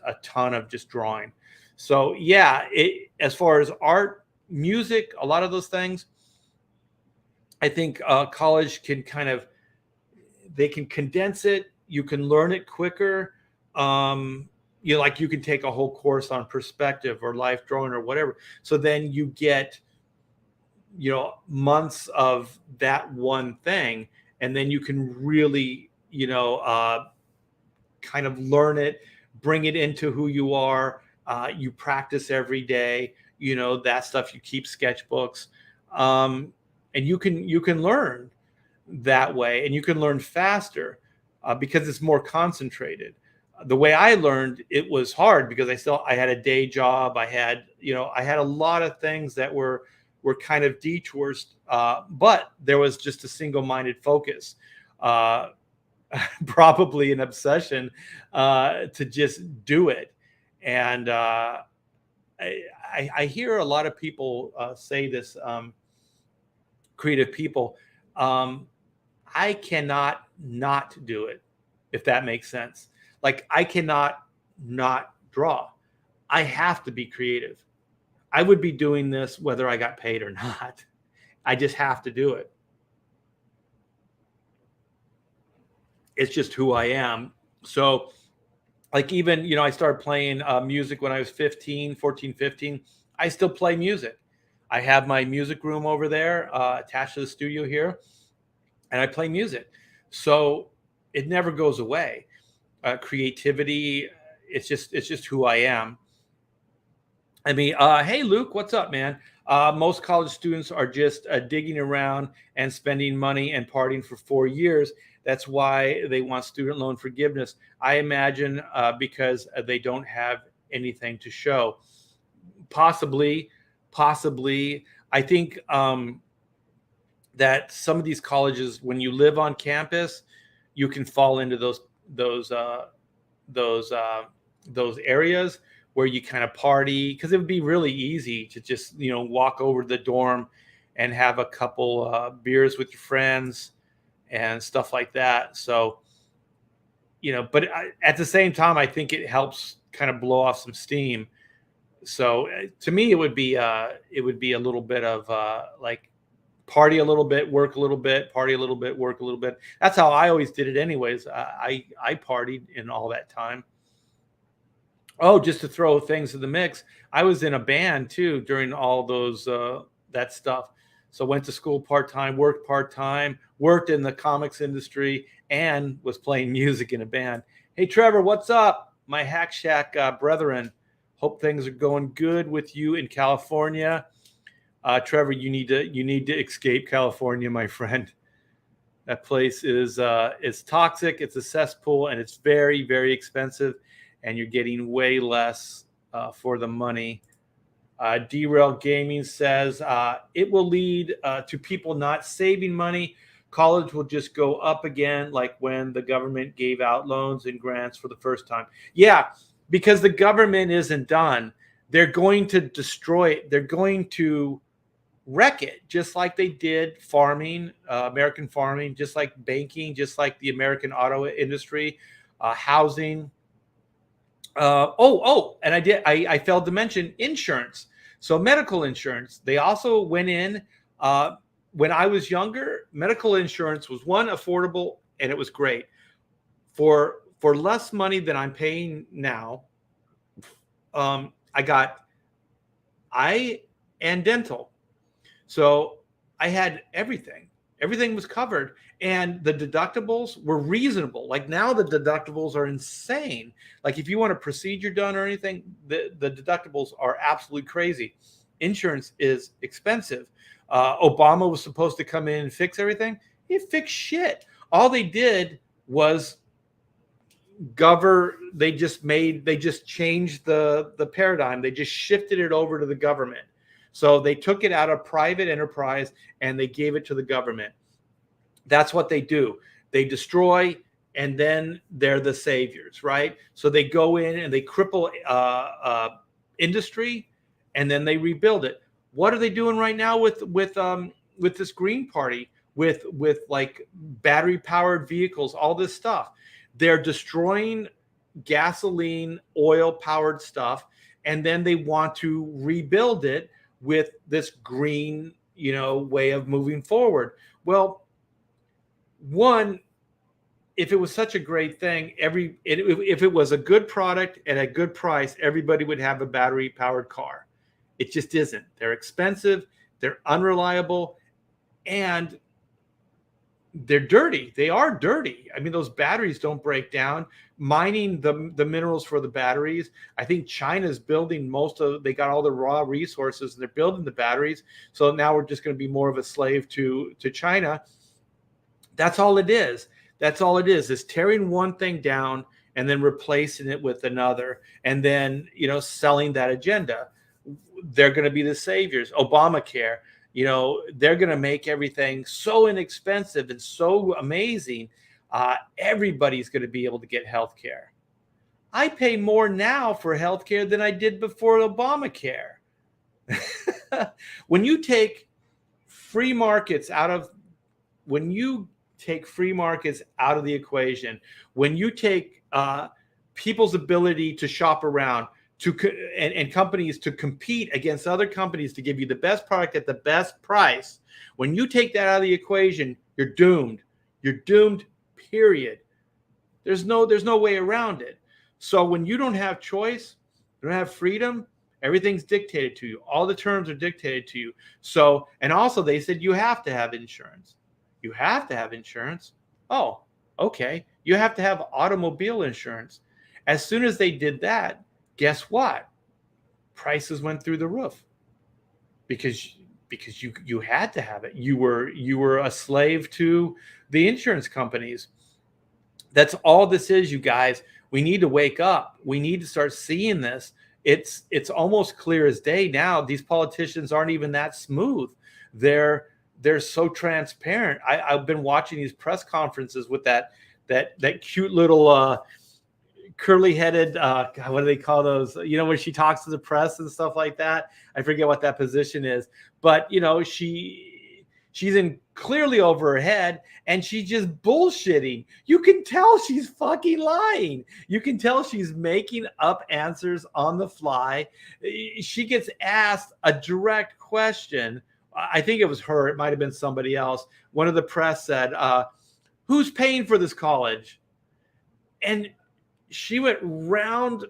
Speaker 1: a ton of just drawing. So yeah, as far as art, music, a lot of those things, I think college can they can condense it. You can learn it quicker. Like you can take a whole course on perspective or life drawing or whatever. So then you get, months of that one thing, and then you can really, kind of learn it, bring it into who you are. You practice every day, that stuff. You keep sketchbooks, and you can learn that way, and you can learn faster because it's more concentrated. The way I learned, it was hard because I had a day job. I had a lot of things that were kind of detours, but there was just a single-minded focus, probably an obsession to just do it. And I hear a lot of people say this, creative people, I cannot not do it, if that makes sense. Like I cannot not draw. I have to be creative. I would be doing this whether I got paid or not. I just have to do it. It's just who I am. So like even, I started playing music when I was 14, 15. I still play music. I have my music room over there attached to the studio here, and I play music. So it never goes away. Creativity, it's just who I am. I mean, hey, Luke, what's up, man? Most college students are just digging around and spending money and partying for 4 years. That's why they want student loan forgiveness. I imagine because they don't have anything to show. Possibly. I think that some of these colleges, when you live on campus, you can fall into those areas where you kind of party, because it would be really easy to just walk over to the dorm and have a couple beers with your friends and stuff like that. So but at the same time, I think it helps kind of blow off some steam. So to me, it would be a little bit of like party a little bit, work a little bit, party a little bit, work a little bit. That's how I always did it anyways. I partied in all that time. Oh, just to throw things in the mix, I was in a band too during all those that stuff. So went to school part-time, worked part-time, worked in the comics industry, and was playing music in a band. Hey, Trevor, what's up? My Hack Shack brethren. Hope things are going good with you in California. Trevor, you need to escape California, my friend. That place is toxic. It's a cesspool, and it's very, very expensive, and you're getting way less for the money. Derail Gaming says it will lead to people not saving money. College will just go up again, like when the government gave out loans and grants for the first time. Yeah, because the government isn't done. They're going to destroy it. They're going to wreck it, just like they did farming, American farming, just like banking, just like the American auto industry, housing. And I failed to mention insurance. So medical insurance, they also went in when I was younger. Medical insurance was affordable, and it was great for less money than I'm paying now. I got eye and dental. So I had everything. Everything was covered, and the deductibles were reasonable. Like now the deductibles are insane. Like if you want a procedure done or anything, the deductibles are absolutely crazy. insurance is expensive. Obama was supposed to come in and fix everything. He fixed shit. All they did was they just changed the paradigm. They just shifted it over to the government. So they took it out of private enterprise and they gave it to the government. That's what they do. They destroy, and then they're the saviors, right? So they go in and they cripple industry, and then they rebuild it. What are they doing right now with this Green Party, with like battery powered vehicles, all this stuff? They're destroying gasoline, oil powered stuff, and then they want to rebuild it with this green, way of moving forward. Well, one, if it was such a great thing, if it was a good product at a good price, everybody would have a battery powered car. It just isn't. They're expensive, they're unreliable, and they're dirty. They are dirty. I mean, those batteries don't break down. Mining the minerals for the batteries. I think China's building they got all the raw resources and they're building the batteries. So now we're just going to be more of a slave to China. That's all it is. That's all it is tearing one thing down and then replacing it with another, and then, selling that agenda. They're going to be the saviors. Obamacare, they're going to make everything so inexpensive and so amazing. Everybody's going to be able to get health care. I pay more now for health care than I did before Obamacare. When you take free markets out of the equation, when you take people's ability to shop around, and companies to compete against other companies to give you the best product at the best price, when you take that out of the equation, you're doomed. You're doomed, period. There's no way around it. So when you don't have choice, you don't have freedom, everything's dictated to you. All the terms are dictated to you. So, and also they said you have to have insurance. You have to have insurance. Oh, okay. You have to have automobile insurance. As soon as they did that, guess what? Prices went through the roof because you had to have it. You were a slave to the insurance companies. That's all this is, you guys. We need to wake up. We need to start seeing this. It's almost clear as day now. These politicians aren't even that smooth. They're so transparent. I've been watching these press conferences with that cute little curly-headed, what do they call those? When she talks to the press and stuff like that. I forget what that position is, but she's in clearly over her head, and she's just bullshitting. You can tell she's fucking lying. You can tell she's making up answers on the fly. She gets asked a direct question. I think it was her. It might have been somebody else. One of the press said, "Who's paying for this college?" And she went round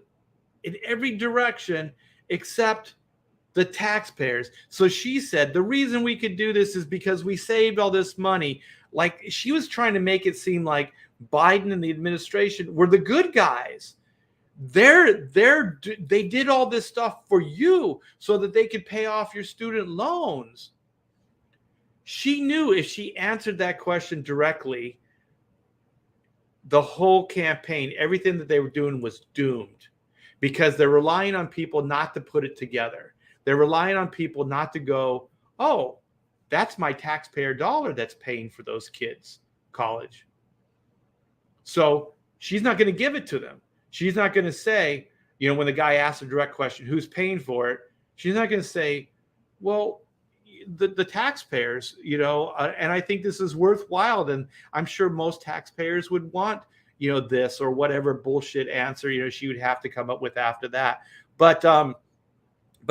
Speaker 1: in every direction except the taxpayers. So she said, the reason we could do this is because we saved all this money. Like, she was trying to make it seem like Biden and the administration were the good guys. They did all this stuff for you so that they could pay off your student loans. She knew if she answered that question directly, the whole campaign, everything that they were doing was doomed, because they're relying on people not to put it together. They're relying on people not to go, oh, that's my taxpayer dollar that's paying for those kids' college. So she's not going to give it to them. She's not going to say, when the guy asks a direct question, who's paying for it? She's not going to say, well, the taxpayers, and I think this is worthwhile. And I'm sure most taxpayers would want, this or whatever bullshit answer, she would have to come up with after that. But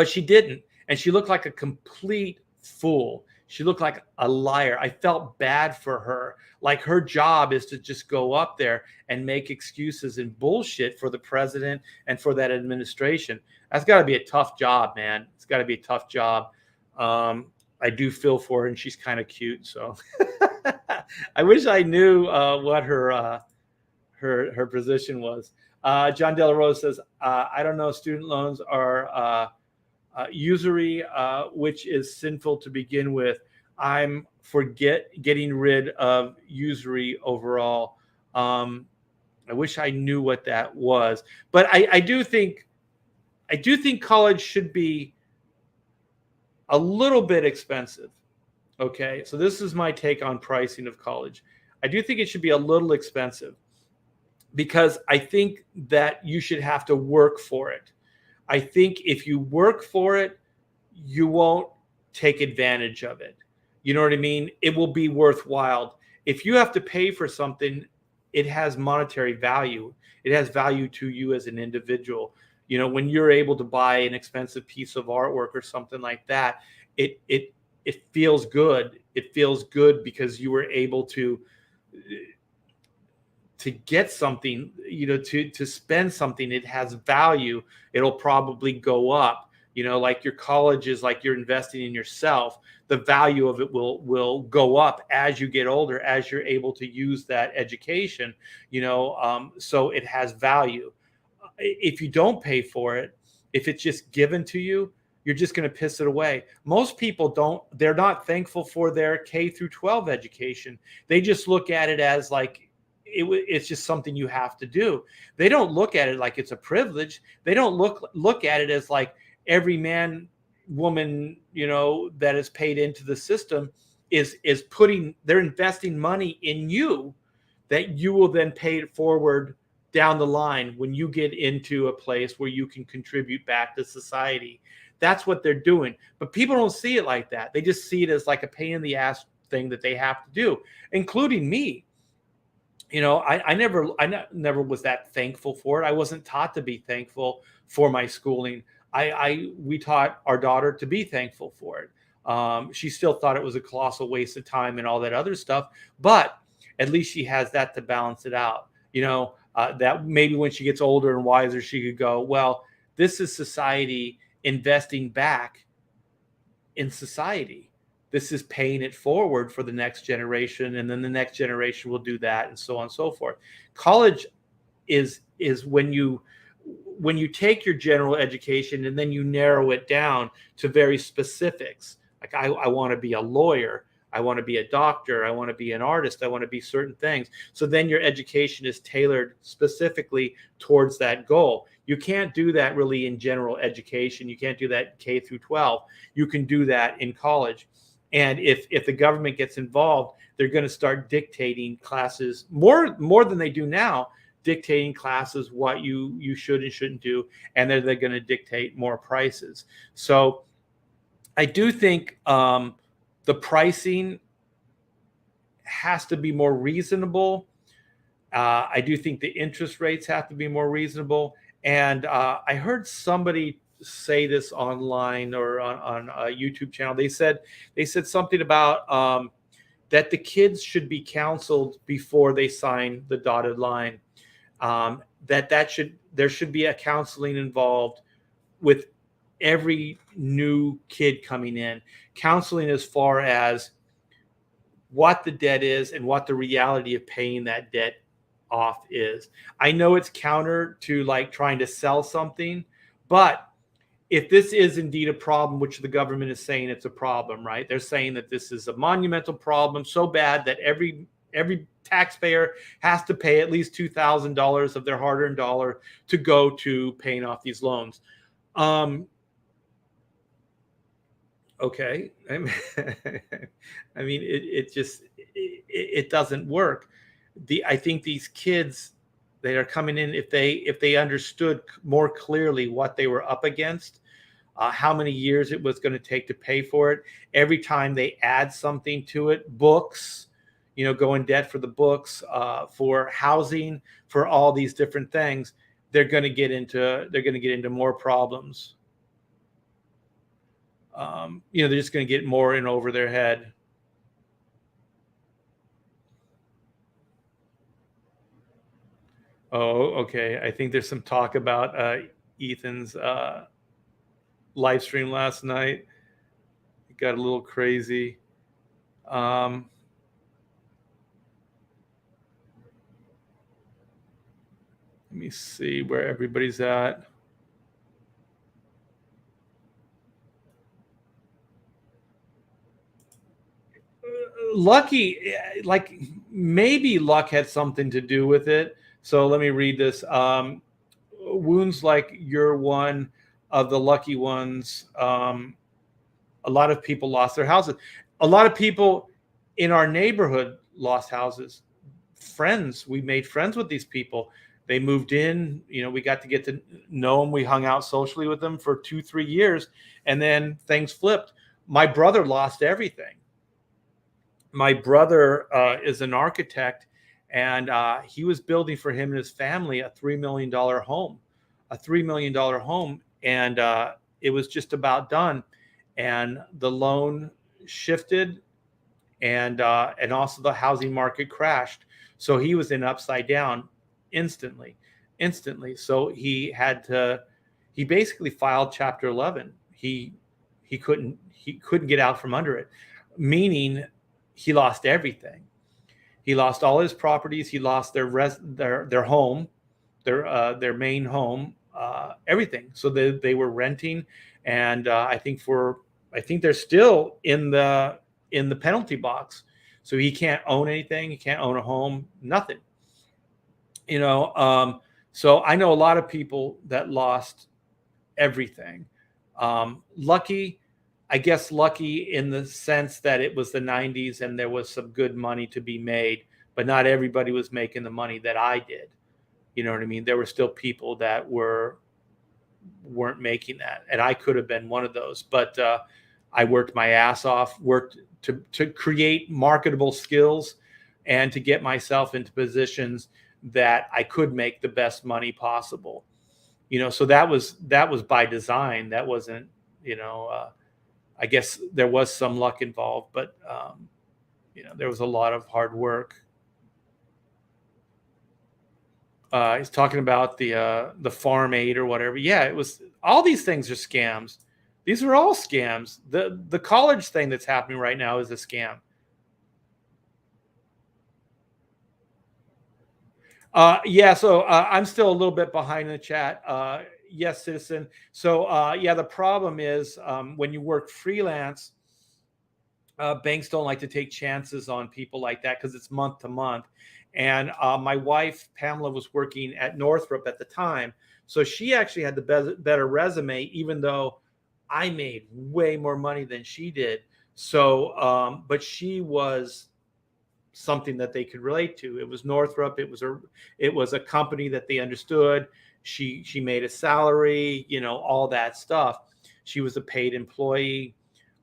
Speaker 1: she didn't. And she looked like a complete fool. She looked like a liar. I felt bad for her. Like, her job is to just go up there and make excuses and bullshit for the president and for that administration. That's got to be a tough job, man. It's got to be a tough job. I do feel for her, and she's kind of cute. So I wish I knew what her position was. John De La Rose says, I don't know. Student loans are Usury, which is sinful to begin with. I'm for getting rid of usury overall. I wish I knew what that was, but I do think college should be a little bit expensive. Okay, so this is my take on pricing of college. I do think it should be a little expensive because I think that you should have to work for it. I think if you work for it, you won't take advantage of it. You know what I mean? It will be worthwhile. If you have to pay for something, it has monetary value. It has value to you as an individual. You know, when you're able to buy an expensive piece of artwork or something like that, it feels good. It feels good because you were able to get something, you know, to spend something. It has value. It'll probably go up. You know, like your college is like you're investing in yourself. The value of it will go up as you get older, as you're able to use that education. You know, so it has value. If you don't pay for it, if it's just given to you, you're just going to piss it away. Most people don't. They're not thankful for their K through 12 education. They just look at it as like it's just something you have to do. They don't look at it like it's a privilege. They don't look at it as like every man, woman, you know, that is paid into the system is putting, they're investing money in you that you will then pay it forward down the line when you get into a place where you can contribute back to society. That's what they're doing. But people don't see it like that. They just see it as like a pain in the ass thing that they have to do, including me. You know, I never was that thankful for it. I wasn't taught to be thankful for my schooling. We taught our daughter to be thankful for it. She still thought it was a colossal waste of time and all that other stuff, but at least she has that to balance it out. You know, that maybe when she gets older and wiser, she could go, well, this is society investing back in society. This is paying it forward for the next generation, and then the next generation will do that, and so on and so forth. College is when you take your general education and then you narrow it down to very specifics. Like I want to be a lawyer, I want to be a doctor, I want to be an artist, I want to be certain things. So then your education is tailored specifically towards that goal. You can't do that really in general education. You can't do that K through 12. You can do that in college. And if the government gets involved, they're going to start dictating classes more than they do now, dictating classes what you should and shouldn't do, and they're going to dictate more prices. So I do think the pricing has to be more reasonable. I do think the interest rates have to be more reasonable. And I heard somebody say this online or on a YouTube channel. They said something about that the kids should be counseled before they sign the dotted line. There should be a counseling involved with every new kid coming in. Counseling as far as what the debt is and what the reality of paying that debt off is. I know it's counter to like trying to sell something, but if this is indeed a problem, which the government is saying it's a problem, right? They're saying that this is a monumental problem, so bad that every taxpayer has to pay at least $2,000 of their hard-earned dollar to go to paying off these loans. Okay. I mean, it doesn't work. I think these kids that are coming in, if they understood more clearly what they were up against, how many years it was going to take to pay for it. Every time they add something to it, books, you know, go in debt for the books, for housing, for all these different things, they're going to get into more problems. You know, they're just going to get more in over their head. Oh, okay. I think there's some talk about Ethan's live stream last night. It got a little crazy. Let me see where everybody's at. Lucky, like maybe luck had something to do with it. So let me read this. Wounds like you're one of the lucky ones. A lot of people lost their houses. A lot of people in our neighborhood lost houses. Friends, we made friends with these people. They moved in, we got to get to know them. We hung out socially with them for 2-3 years, and then things flipped. My brother lost everything. My brother is an architect, and he was building for him and his family a $3 million home, and it was just about done. And the loan shifted, and also the housing market crashed. So he was in upside down instantly. So he basically filed Chapter 11. He couldn't get out from under it, meaning he lost everything. He lost all his properties. He lost their home, their main home, everything. So they were renting, and I think they're still in the penalty box. So he can't own anything. He can't own a home. Nothing. So I know a lot of people that lost everything. Lucky, I guess lucky in the sense that it was the 90s and there was some good money to be made, but not everybody was making the money that I did. You know what I mean? There were still people that weren't making that, and I could have been one of those. But I worked my ass off, worked to create marketable skills and to get myself into positions that I could make the best money possible. So that was by design. That wasn't, I guess there was some luck involved, but there was a lot of hard work. He's talking about the Farm Aid or whatever. Yeah, it was. All these things are scams. These are all scams. The college thing that's happening right now is a scam. Yeah, so I'm still a little bit behind in the chat. Yes, citizen. So yeah, the problem is when you work freelance, banks don't like to take chances on people like that because it's month to month. And my wife, Pamela, was working at Northrop at the time. So she actually had the better resume, even though I made way more money than she did. So, but she was something that they could relate to. It was Northrop. It was a company that they understood. She made a salary, all that stuff. She was a paid employee.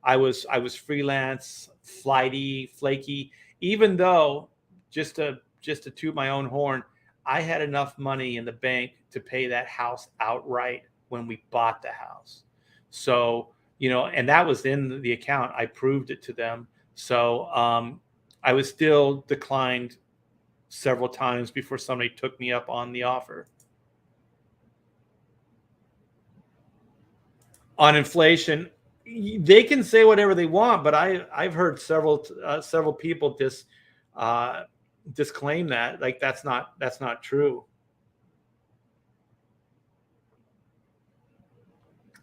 Speaker 1: I was freelance, flighty, flaky, even though just to toot my own horn, I had enough money in the bank to pay that house outright when we bought the house. So, and that was in the account. I proved it to them. So I was still declined several times before somebody took me up on the offer. On inflation, they can say whatever they want, but I've heard several people disclaim that, like that's not true.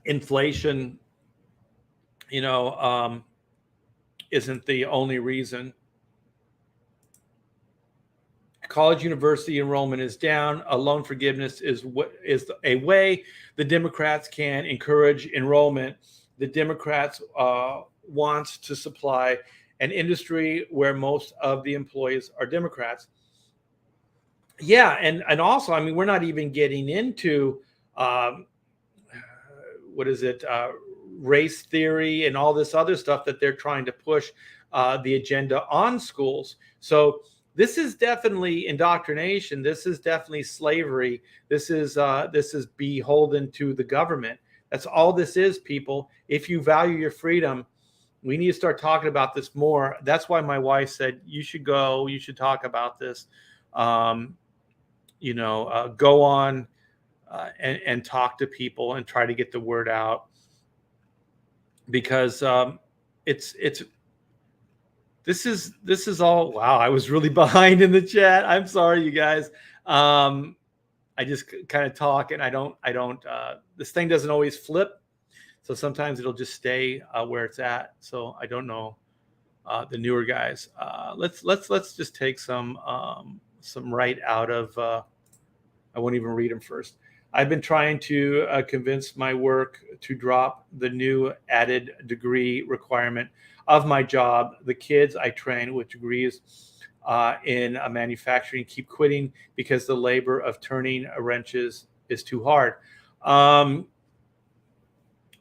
Speaker 1: Inflation, isn't the only reason. College university enrollment is down. A loan forgiveness is a way the Democrats can encourage enrollment. The Democrats want to supply an industry where most of the employees are Democrats. Yeah, and also, I mean, we're not even getting into what is it, race theory and all this other stuff that they're trying to push the agenda on schools. So this is definitely indoctrination. This is definitely slavery. This is beholden to the government. That's all this is, people. If you value your freedom, we need to start talking about this more. That's why my wife said you should go. You should talk about this. Go on and talk to people and try to get the word out, because this is all. Wow, I was really behind in the chat. I'm sorry, you guys. I just kind of talk, and I don't. This thing doesn't always flip, so sometimes it'll just stay where it's at. So I don't know. the newer guys. Let's just take some right out of. I won't even read them first. I've been trying to convince my work to drop the new added degree requirement of my job. The kids I train with degrees in manufacturing keep quitting because the labor of turning wrenches is too hard.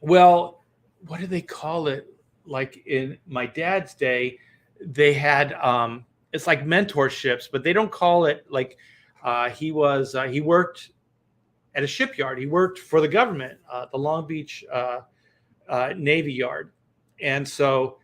Speaker 1: Well, what do they call it? Like in my dad's day, they had it's like mentorships, but they don't call it like he worked at a shipyard. He worked for the government, the Long Beach Navy Yard, and so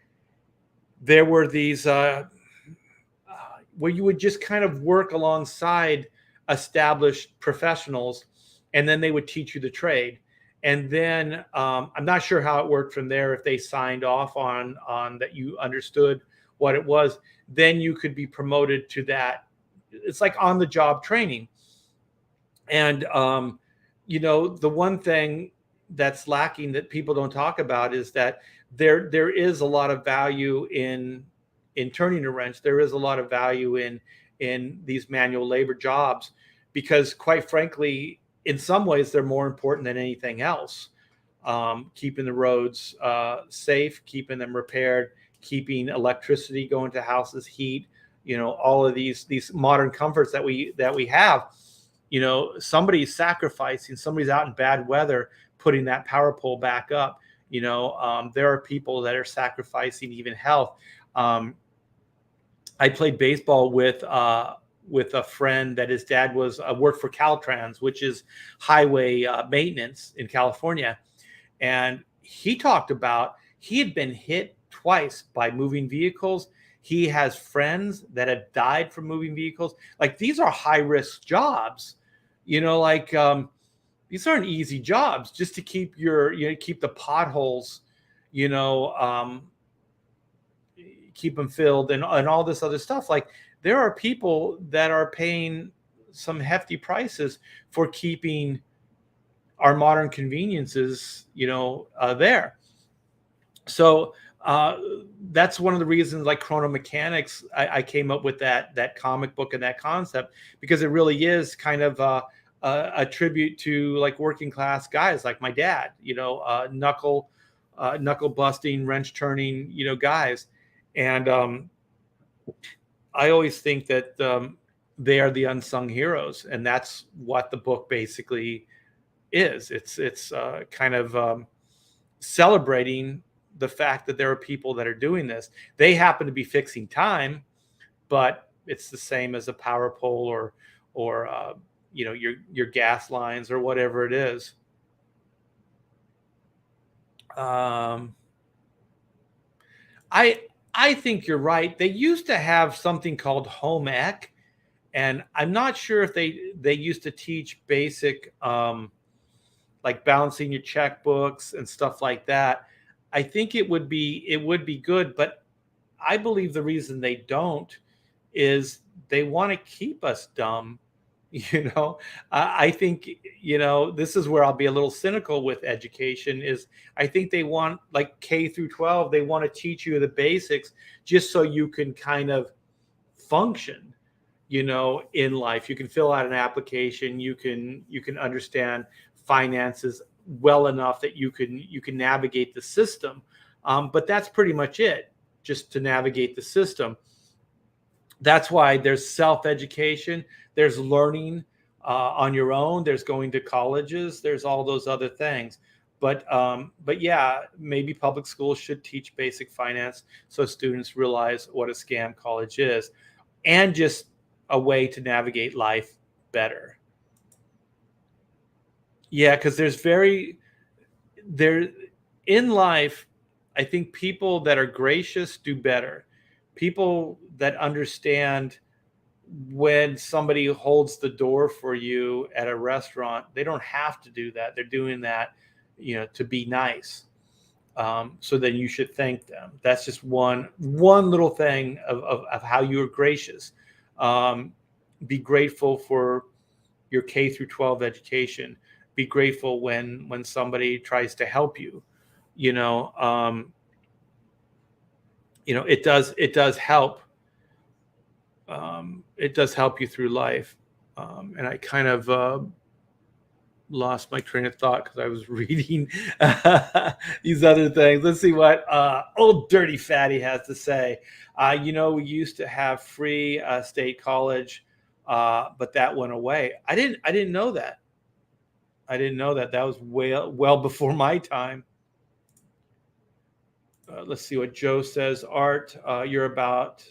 Speaker 1: there were these where you would just kind of work alongside established professionals, and then they would teach you the trade. And then I'm not sure how it worked from there. If they signed off on that, you understood what it was, then you could be promoted to that. It's like on the job training. And the one thing that's lacking that people don't talk about is that there is a lot of value in turning a wrench. There is a lot of value in these manual labor jobs, because quite frankly, in some ways, they're more important than anything else. Keeping the roads safe, keeping them repaired, keeping electricity going to houses, heat, all of these modern comforts that we have. Somebody's sacrificing, somebody's out in bad weather, putting that power pole back up. There are people that are sacrificing even health. I played baseball with a friend that his dad was worked for Caltrans, which is highway maintenance in California. And he talked about he had been hit twice by moving vehicles. He has friends that have died from moving vehicles. Like, these are high risk jobs, these aren't easy jobs just to keep keep the potholes, keep them filled and all this other stuff. Like, there are people that are paying some hefty prices for keeping our modern conveniences, there. So that's one of the reasons, like Chrono Mechanics, I came up with that comic book and that concept, because it really is kind of a tribute to like working class guys like my dad, knuckle busting, wrench turning, guys. And I always think that they are the unsung heroes, and that's what the book basically is. It's kind of celebrating the fact that there are people that are doing this. They happen to be fixing time, but it's the same as a power pole or your gas lines or whatever it is. I think you're right. They used to have something called home ec, and I'm not sure if they used to teach basic like balancing your checkbooks and stuff like that. I think it would be good, but I believe the reason they don't is they want to keep us dumb. I think, this is where I'll be a little cynical with education. Is I think they want, like K through 12, they want to teach you the basics just so you can kind of function, in life. You can fill out an application, you can understand finances well enough that you can navigate the system. But that's pretty much it, just to navigate the system. That's why there's self-education, there's learning on your own, there's going to colleges, there's all those other things. But yeah, maybe public schools should teach basic finance so students realize what a scam college is, and just a way to navigate life better. Yeah, because there in life, I think people that are gracious do better. People that understand when somebody holds the door for you at a restaurant, they don't have to do that. They're doing that, to be nice. So then you should thank them. That's just one little thing of how you are gracious. Be grateful for your K through 12 education. Be grateful when somebody tries to help you. it does help. It does help you through life. And I kind of lost my train of thought because I was reading these other things. Let's see what old dirty fatty has to say. We used to have free state college, but that went away. I didn't know that. I didn't know that. That was well before my time. Let's see what Joe says. Art, you're about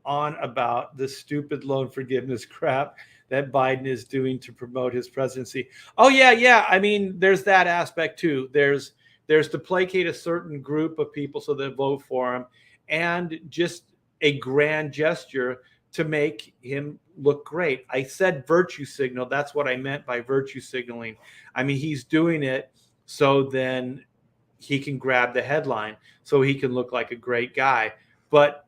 Speaker 1: the stupid loan forgiveness crap that Biden is doing to promote his presidency. Oh yeah, yeah. I mean, there's that aspect too. There's to placate a certain group of people so they vote for him, and just a grand gesture to make him look great. I said virtue signal. That's what I meant by virtue signaling. I mean, he's doing it so then he can grab the headline, so he can look like a great guy. But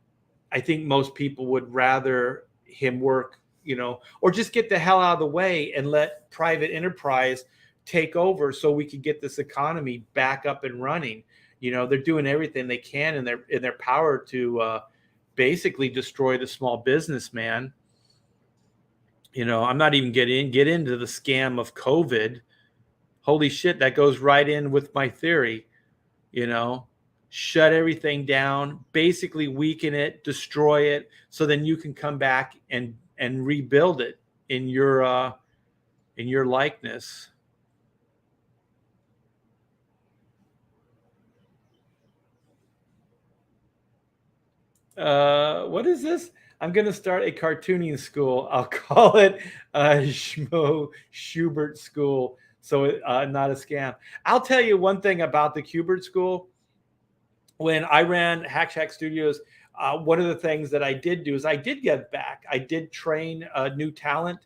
Speaker 1: I think most people would rather him work, or just get the hell out of the way and let private enterprise take over so we can get this economy back up and running. They're doing everything they can in their power to basically destroy the small businessman. I'm not even get into the scam of COVID. Holy shit, that goes right in with my theory. Shut everything down, basically weaken it, destroy it, so then you can come back and rebuild it in your likeness. What is this? I'm going to start a cartooning school. I'll call it Schmo Schubert School. So not a scam. I'll tell you one thing about the Schubert School. When I ran Hack Shack Studios, one of the things that I did do is I did give back. I did train new talent.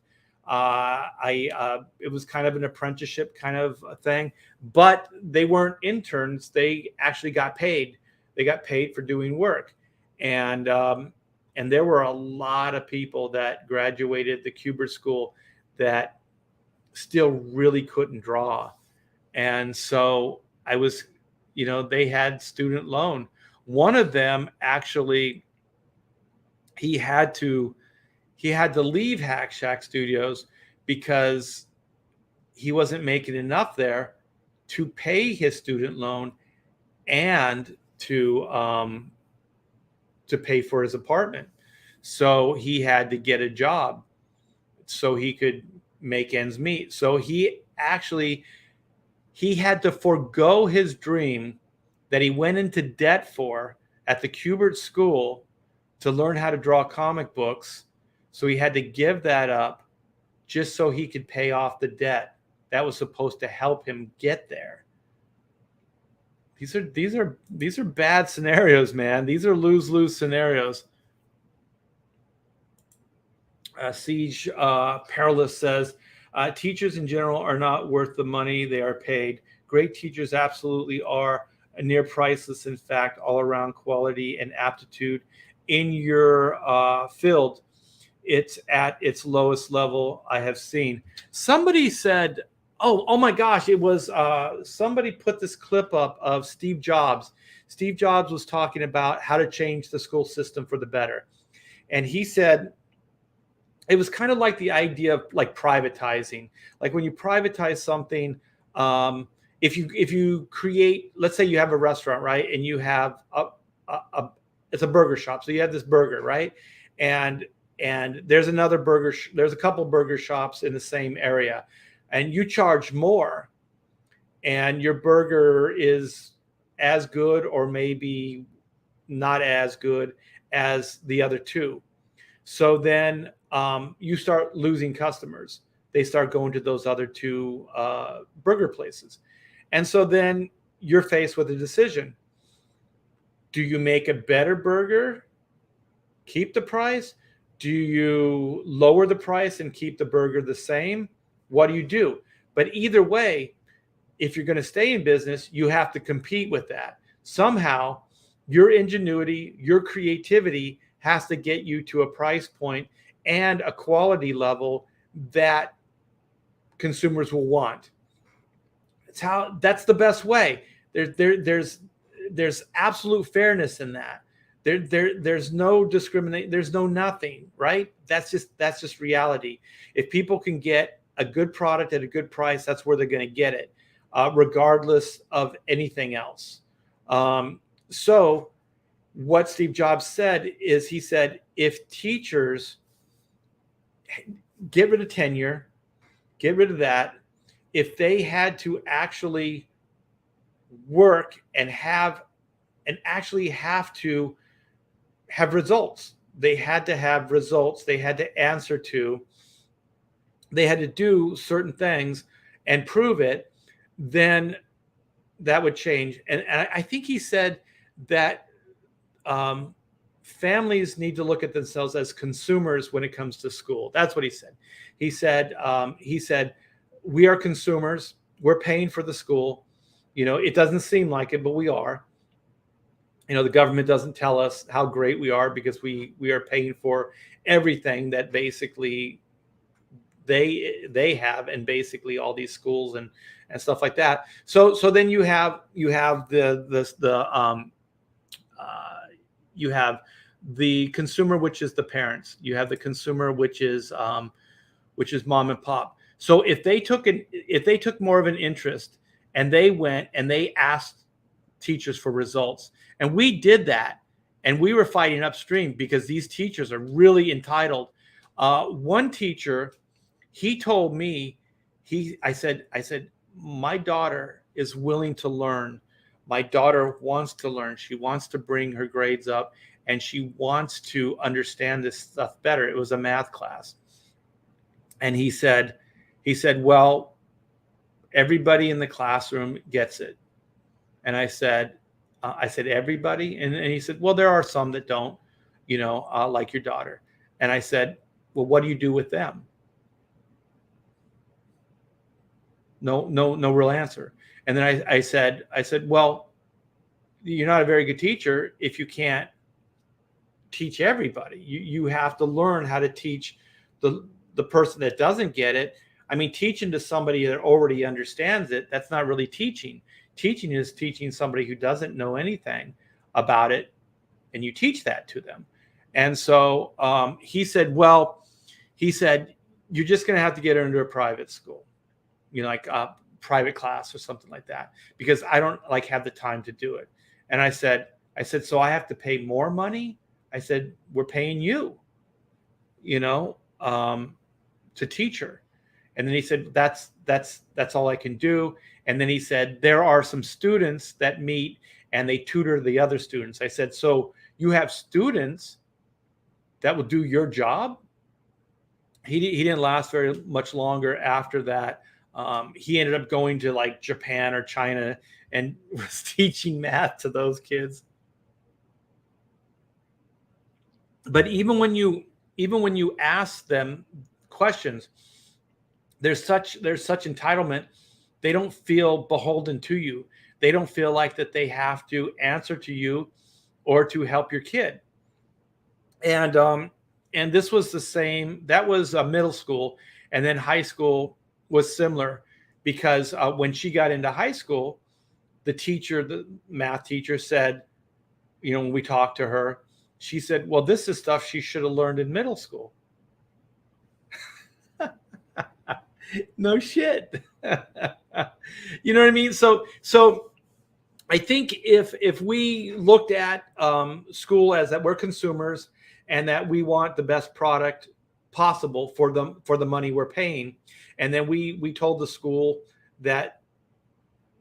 Speaker 1: It was kind of an apprenticeship kind of a thing, but they weren't interns. They actually got paid. They got paid for doing work, and there were a lot of people that graduated the Schubert School that still really couldn't draw, and so I was. They had student loan. One of them actually, he had to leave Hack Shack Studios because he wasn't making enough there to pay his student loan and to pay for his apartment. So he had to get a job so he could make ends meet. So he had to forego his dream that he went into debt for at the Schubert School to learn how to draw comic books. So he had to give that up just so he could pay off the debt that was supposed to help him get there. These are bad scenarios, man. These are lose-lose scenarios. Siege Perilous says, teachers in general are not worth the money they are paid. Great teachers absolutely are near priceless. In fact, all around quality and aptitude in your field, it's at its lowest level I have seen. Somebody said, oh my gosh, it was somebody put this clip up of Steve Jobs. Steve Jobs was talking about how to change the school system for the better. And he said, it was kind of like the idea of like privatizing. Like when you privatize something, if you create, let's say you have a restaurant, right? And you have it's a burger shop. So you have this burger, right? And there's another burger. There's a couple burger shops in the same area, and you charge more, and your burger is as good or maybe not as good as the other two. So then you start losing customers. They start going to those other two burger places. And so then you're faced with a decision. Do you make a better burger, keep the price? Do you lower the price and keep the burger the same? What do? But either way, if you're going to stay in business, you have to compete with that. Somehow, your ingenuity, your creativity has to get you to a price point and a quality level that consumers will want. That's the best way. There's absolute fairness in that. There's no discriminate. There's no nothing, right? That's just reality. If people can get a good product at a good price, that's where they're going to get it, regardless of anything else. So what Steve Jobs said is, he said, if teachers get rid of tenure, get rid of that, if they had to actually work and actually have to have results, they had to have results, they had to answer to, they had to do certain things and prove it, then that would change. And I think he said that families need to look at themselves as consumers when it comes to school. That's what he said. He said, we are consumers. We're paying for the school. It doesn't seem like it, but we are. The government doesn't tell us how great we are, because we are paying for everything that basically they have, and basically all these schools and stuff like that. So then you have you have the consumer, which is the parents. You have the consumer, which is mom and pop. So if they took more of an interest, and they went and they asked teachers for results, and we did that, and we were fighting upstream, because these teachers are really entitled. One teacher, he told me, I said, my daughter is willing to learn. My daughter wants to learn. She wants to bring her grades up, and she wants to understand this stuff better. It was a math class. And he said, well, everybody in the classroom gets it. And I said, everybody? And he said, well, there are some that don't, like your daughter. And I said, well, what do you do with them? No real answer. And then I said, well, you're not a very good teacher if you can't teach everybody. You have to learn how to teach the person that doesn't get it. I mean, teaching to somebody that already understands it, that's not really teaching. Teaching is teaching somebody who doesn't know anything about it, and you teach that to them. And so he said, you're just going to have to get her into a private school, like a private class or something like that, because I don't have the time to do it. And I said, so I have to pay more money? I said, we're paying you, to teach her. And then he said, that's all I can do. And then he said, there are some students that meet and they tutor the other students. I said, so you have students that will do your job? He didn't last very much longer after that. He ended up going to Japan or China and was teaching math to those kids. But even when you ask them questions, there's such entitlement. They don't feel beholden to you. They don't feel like that they have to answer to you or to help your kid. And this was the same. That was middle school, and then high school was similar, because when she got into high school, the math teacher said, when we talked to her, she said, well, this is stuff she should have learned in middle school. No shit. You know what I mean? So I think if we looked at school as that we're consumers, and that we want the best product possible for the money we're paying, and then we told the school that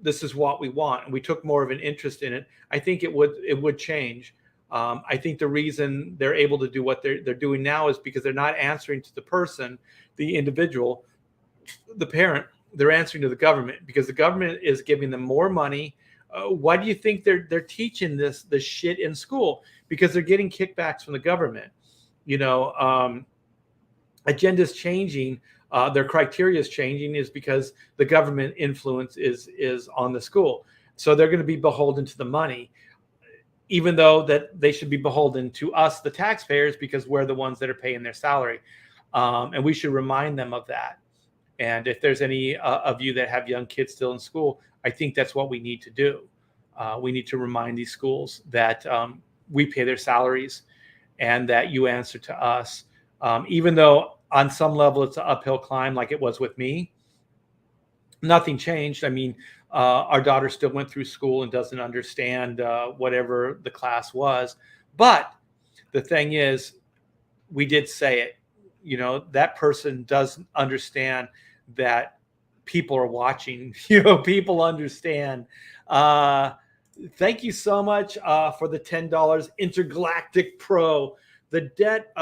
Speaker 1: this is what we want, and we took more of an interest in it, I think it would change. I think the reason they're able to do what they're doing now is because they're not answering to the person, the individual, the parent. They're answering to the government, because the government is giving them more money. Why do you think they're teaching this shit in school? Because they're getting kickbacks from the government. Agenda's changing. Their criteria is changing, is because the government influence is on the school. So they're going to be beholden to the money, even though that they should be beholden to us, the taxpayers, because we're the ones that are paying their salary. And we should remind them of that. And if there's any of you that have young kids still in school, I think that's what we need to do. We need to remind these schools that we pay their salaries and that you answer to us. Even though on some level it's an uphill climb like it was with me, nothing changed. I mean, our daughter still went through school and doesn't understand whatever the class was. But the thing is, we did say it. You know, that person doesn't understand that people are watching. You know, people understand. Thank you so much for the $10, Intergalactic Pro. The debt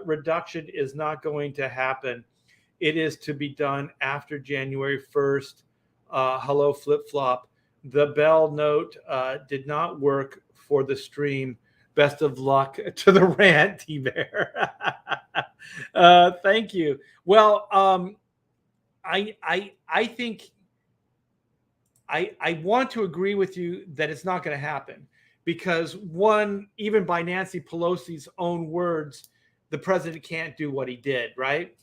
Speaker 1: reduction is not going to happen. It is to be done after January 1st. Hello, Flip Flop. The bell note did not work for the stream. Best of luck to the rant, T-Bear. Thank you. Well, I think I want to agree with you that it's not going to happen because one, even by Nancy Pelosi's own words, the president can't do what he did, right?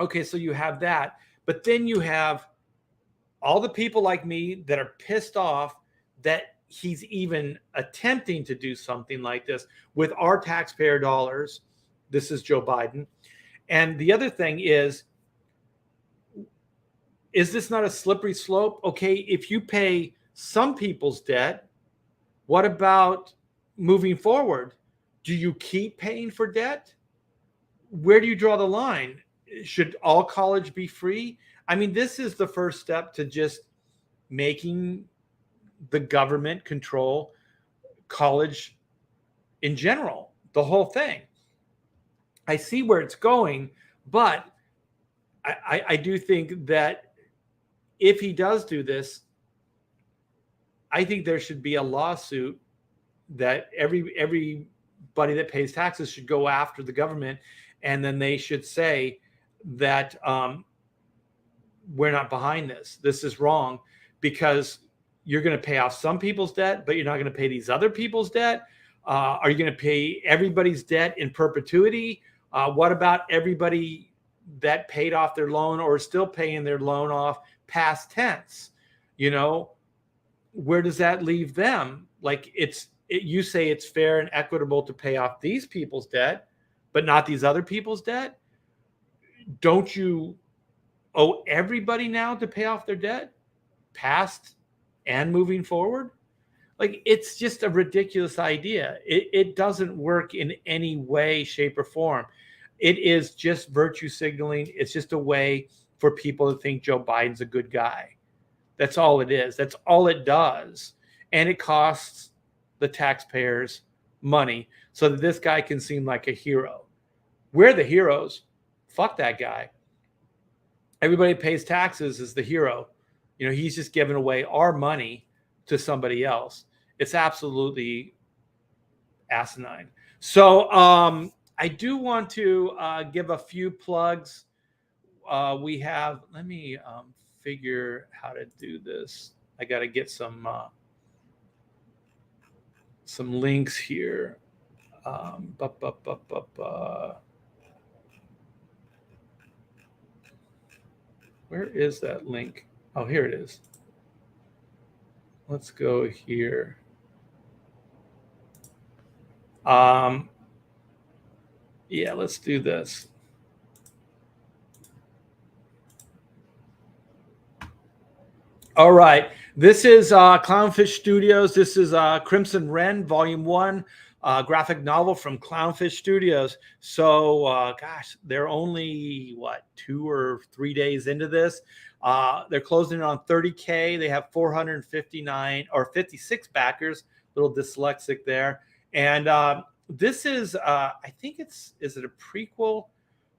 Speaker 1: Okay, so you have that, but then you have all the people like me that are pissed off that he's even attempting to do something like this with our taxpayer dollars. This is Joe Biden. And the other thing is this not a slippery slope? Okay, if you pay some people's debt, what about moving forward? Do you keep paying for debt? Where do you draw the line? Should all college be free? I mean, this is the first step to just making the government control college in general, the whole thing. I see where it's going, but I do think that if he does do this, I think there should be a lawsuit that everybody that pays taxes should go after the government, and then they should say that we're not behind this. This is wrong because you're going to pay off some people's debt, but you're not going to pay these other people's debt. Are you going to pay everybody's debt in perpetuity? What about everybody that paid off their loan or still paying their loan off past tense? You know, where does that leave them? Like you say it's fair and equitable to pay off these people's debt, but not these other people's debt. Don't you owe everybody now to pay off their debt, past and moving forward? Like, it's just a ridiculous idea. It doesn't work in any way, shape, or form. It is just virtue signaling. It's just a way for people to think Joe Biden's a good guy. That's all it is. That's all it does. And it costs the taxpayers money so that this guy can seem like a hero. We're the heroes. Fuck that guy. Everybody pays taxes is the hero. You know, he's just giving away our money to somebody else. It's absolutely asinine. So I do want to give a few plugs. We have, let me figure how to do this. I got to get some links here. Where is that link? Oh, here it is. Let's go here. Yeah, let's do this. All right. This is Clownfish Studios. This is Crimson Wren, Volume 1, graphic novel from Clownfish Studios. So, gosh, they're only, 2 or 3 days into this. They're closing in on 30K. They have 459 or 56 backers. A little dyslexic there. And this is, I think is it a prequel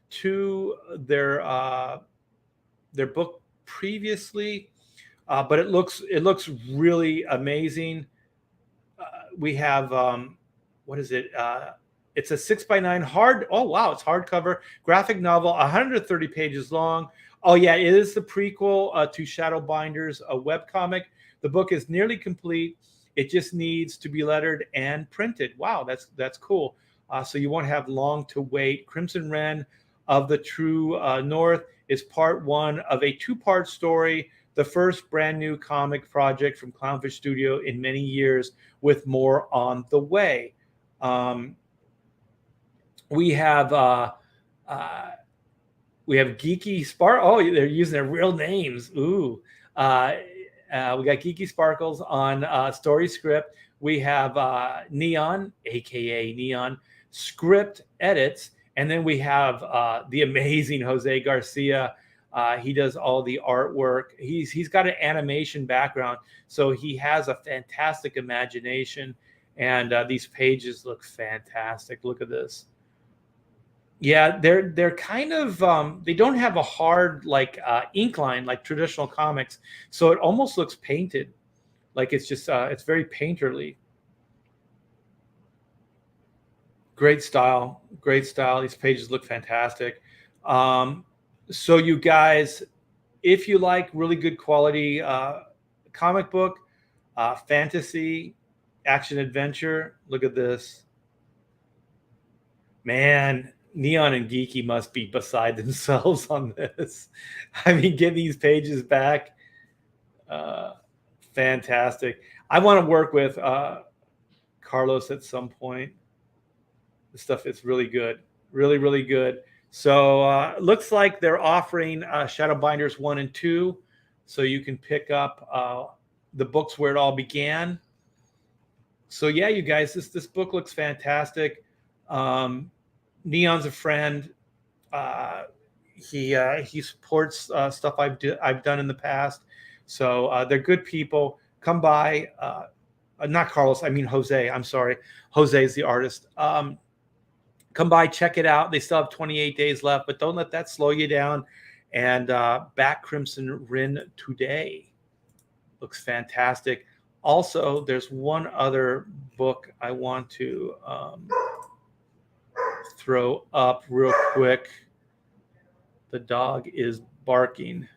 Speaker 1: to their book previously? But it looks really amazing. We have what is it? It's a 6x9 hard. Oh wow, it's hardcover graphic novel, 130 pages long. Oh yeah, it is the prequel to Shadowbinders, a webcomic. The book is nearly complete. It just needs to be lettered and printed. Wow, that's cool. So you won't have long to wait. Crimson Wren of the True North is part 1 of a 2-part story. The first brand new comic project from Clownfish Studio in many years, with more on the way. We have uh, we have Geeky Spark. Oh, they're using their real names. Ooh. We got Geeky Sparkles on Story Script. We have Neon, aka Neon, Script Edits, and then we have the amazing Jose Garcia. He does all the artwork. He's got an animation background, so he has a fantastic imagination. And these pages look fantastic. Look at this. Yeah, they're kind of they don't have a hard like ink line like traditional comics, so it almost looks painted, like it's just it's very painterly. Great style, great style. These pages look fantastic. Um, so you guys, if you like really good quality comic book, fantasy, action adventure, look at this. Man, Neon and Geeky must be beside themselves on this. I mean, get these pages back. Uh, Fantastic. I want to work with Carlos at some point. This stuff is really good. Really, really good. So looks like they're offering Shadowbinders 1 and 2. So you can pick up the books where it all began. So yeah, you guys, this book looks fantastic. Neon's a friend. He supports stuff I've done in the past. So they're good people. Come by. Not Carlos. I mean Jose. I'm sorry. Jose is the artist. Come by, check it out. They still have 28 days left, but don't let that slow you down. And back Crimson Rin today. Looks fantastic. Also, there's one other book I want to throw up real quick. The dog is barking.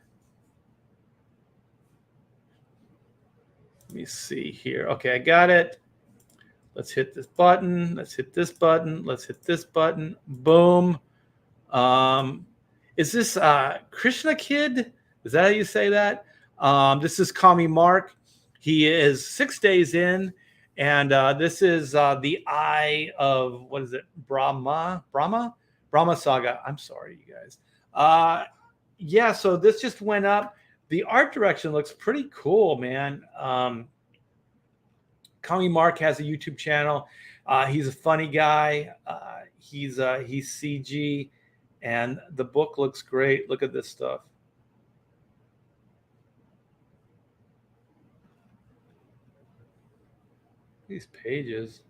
Speaker 1: Let me see here. Okay, I got it. Let's hit this button. Let's hit this button. Let's hit this button. Boom. Is this Krishna Kid? Is that how you say that? This is Kami Mark. He is 6 days in, and this is the Eye of, what is it? Brahma Saga. I'm sorry, you guys. Yeah, so this just went up. The art direction looks pretty cool, man. Kami Mark has a YouTube channel. He's a funny guy. He's CG, and the book looks great. Look at this stuff. These pages.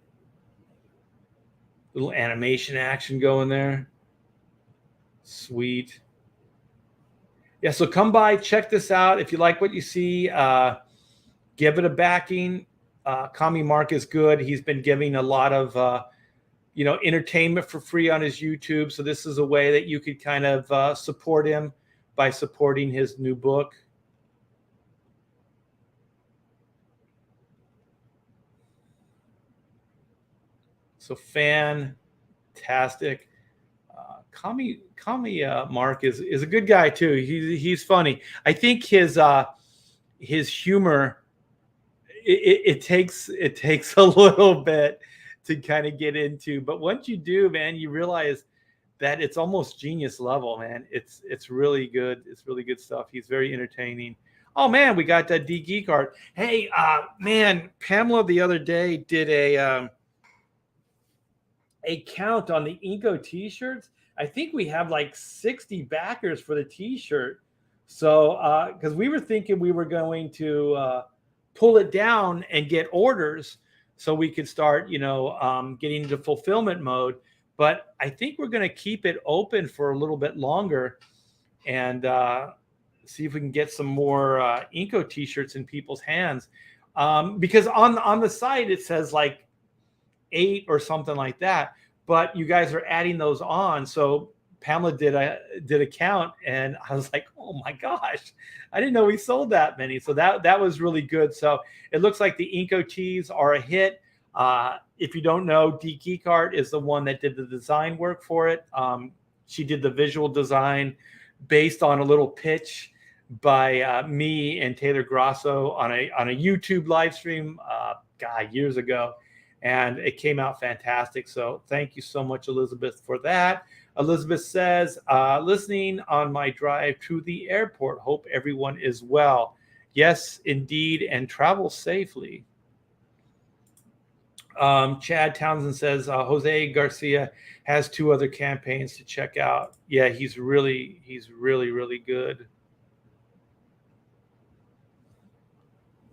Speaker 1: Little animation action going there. Sweet. Yeah, so come by, check this out. If you like what you see, give it a backing. Kami Mark is good. He's been giving a lot of entertainment for free on his YouTube. So this is a way that you could kind of support him by supporting his new book. So fantastic. Kami Mark is a good guy too. He's funny. I think his humor it takes a little bit to kind of get into, but once you do, man, you realize that it's almost genius level, man. It's really good. It's really good stuff. He's very entertaining. Oh man, we got that D Geek art. Hey, man, Pamela the other day did a count on the Inco t-shirts. I think we have like 60 backers for the t-shirt. So because we were thinking we were going to pull it down and get orders so we could start getting into fulfillment mode, but I think we're going to keep it open for a little bit longer and see if we can get some more Inco t-shirts in people's hands, because on the site it says like 8 or something like that, but you guys are adding those on. So Pamela did a count, and I was like, oh my gosh, I didn't know we sold that many. So that was really good. So it looks like the Inco tees are a hit. If you don't know, D Geek Art is the one that did the design work for it. She did the visual design based on a little pitch by me and Taylor Grosso on a YouTube live stream, years ago. and it came out fantastic. So thank you so much, Elizabeth, for that. Elizabeth says, listening on my drive to the airport. Hope everyone is well. Yes, indeed, and travel safely. Chad Townsend says, Jose Garcia has 2 other campaigns to check out. Yeah, he's really, really good.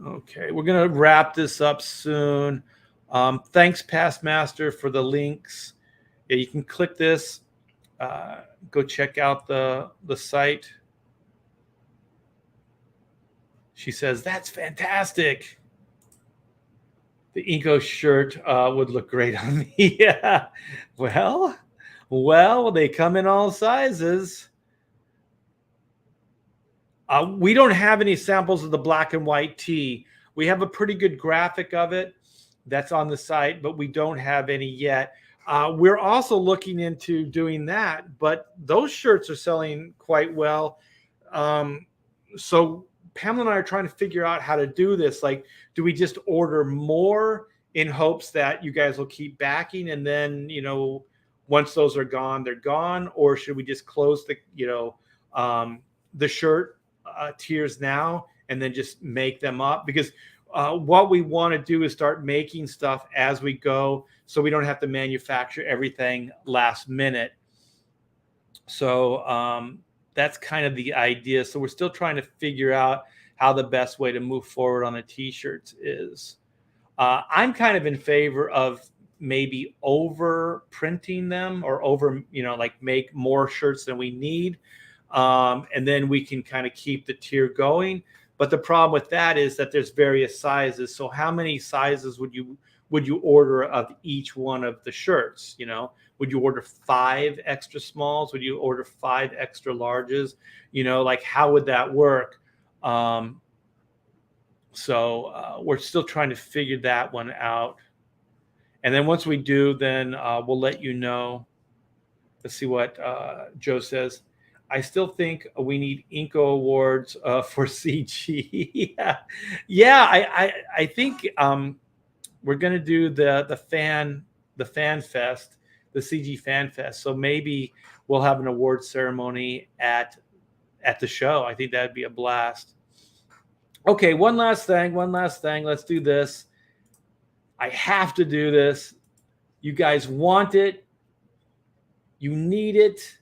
Speaker 1: Okay, we're going to wrap this up soon. Thanks, Past Master, for the links. Yeah, you can click this. Go check out the site. She says, that's fantastic. The Inco shirt would look great on me. Yeah. Well, they come in all sizes. We don't have any samples of the black and white tee. We have a pretty good graphic of it that's on the site, but we don't have any yet. We're also looking into doing that, but those shirts are selling quite well. So Pamela and I are trying to figure out how to do this. Like, do we just order more in hopes that you guys will keep backing, and then, you know, once those are gone, they're gone? Or should we just close the, you know, the shirt tiers now and then just make them up? Because what we want to do is start making stuff as we go, so we don't have to manufacture everything last minute. So that's kind of the idea. So we're still trying to figure out how the best way to move forward on the t-shirts is. I'm kind of in favor of maybe over printing them, or over, you know, like make more shirts than we need. And then we can kind of keep the tier going. But the problem with that is that there's various sizes. So how many sizes would you order of each one of the shirts? You know, would you order 5 extra smalls? Would you order 5 extra larges? You know, like, how would that work? So we're still trying to figure that one out. And then once we do, then we'll let you know. Let's see what Joe says. I still think we need Inco awards for CG. I think we're going to do the fan fest, the CG fan fest. So maybe we'll have an award ceremony at the show. I think that'd be a blast. Okay, one last thing. Let's do this. I have to do this. You guys want it. You need it.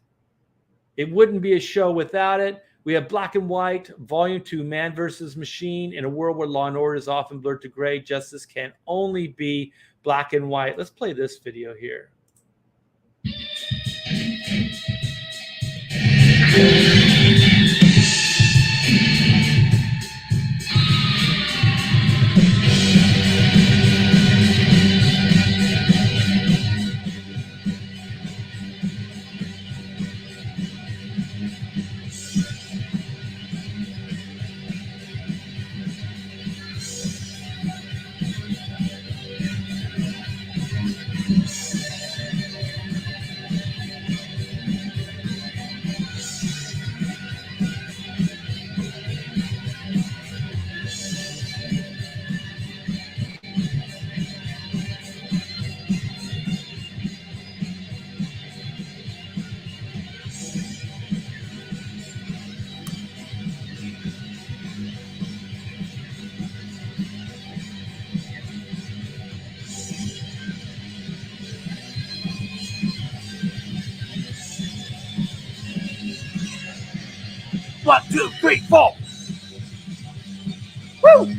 Speaker 1: It wouldn't be a show without it. We have Black and White, Volume 2, Man versus Machine. In a world where law and order is often blurred to gray, justice can only be black and white. Let's play this video here. One, two, three, four. Woo!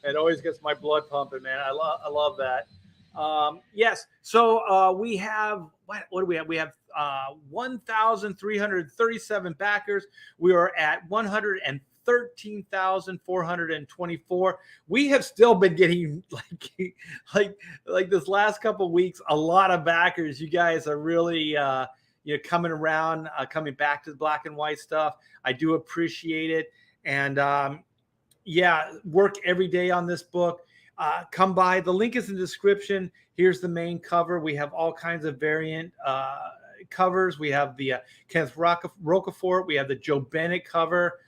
Speaker 1: It always gets my blood pumping, man. I love that. Yes. So we have what do we have? We have 1,337 backers. We are at 113,424. We have still been getting like this last couple of weeks, a lot of backers. You guys are really coming around, coming back to the black and white stuff. I do appreciate it. And work every day on this book. come by. The link is in the description. Here's the main cover. We have all kinds of variant covers. We have the Kenneth Rocafort. We have the Joe Bennett cover.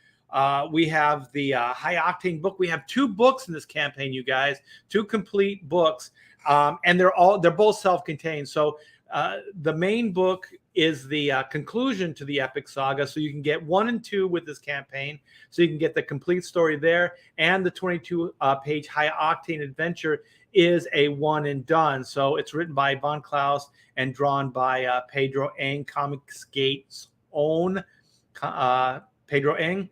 Speaker 1: We have the High Octane book. We have 2 books in this campaign, you guys, 2 complete books, and they're both self-contained. So the main book is the conclusion to the epic saga. So you can get 1 and 2 with this campaign. So you can get the complete story there. And the 22-page High Octane Adventure is a one and done. So it's written by Von Klaus and drawn by Pedro Eng, Comicsgate's own Pedro Eng.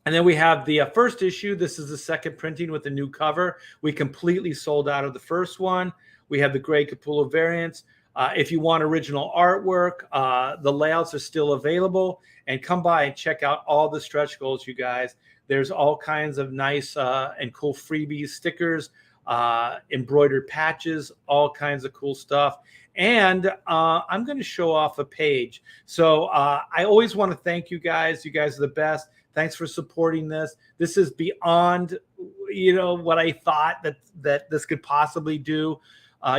Speaker 1: And then we have the first issue. This is the second printing with the new cover. We completely sold out of the first one. We have the Greg Capullo variants. If you want original artwork, the layouts are still available. And come by and check out all the stretch goals, you guys. There's all kinds of nice and cool freebies, stickers, embroidered patches, all kinds of cool stuff. And I'm going to show off a page. So I always want to thank you guys. You guys are the best. Thanks for supporting this. This is beyond, what I thought that this could possibly do.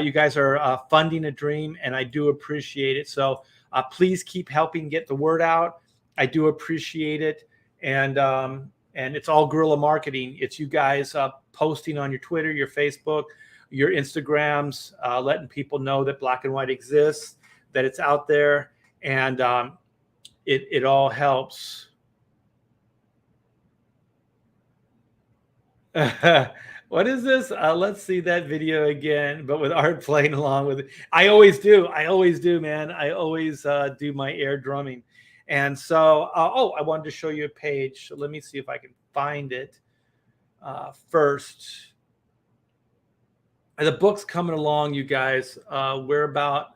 Speaker 1: You guys are funding a dream, and I do appreciate it. So please keep helping get the word out. I do appreciate it. And it's all guerrilla marketing. It's you guys posting on your Twitter, your Facebook, your Instagrams, letting people know that Black and White exists, that it's out there, and it all helps. What is this? Let's see that video again, but with art playing along with it. I always do, man. I always do my air drumming. And so, I wanted to show you a page. So let me see if I can find it first. The book's coming along, you guys. We're about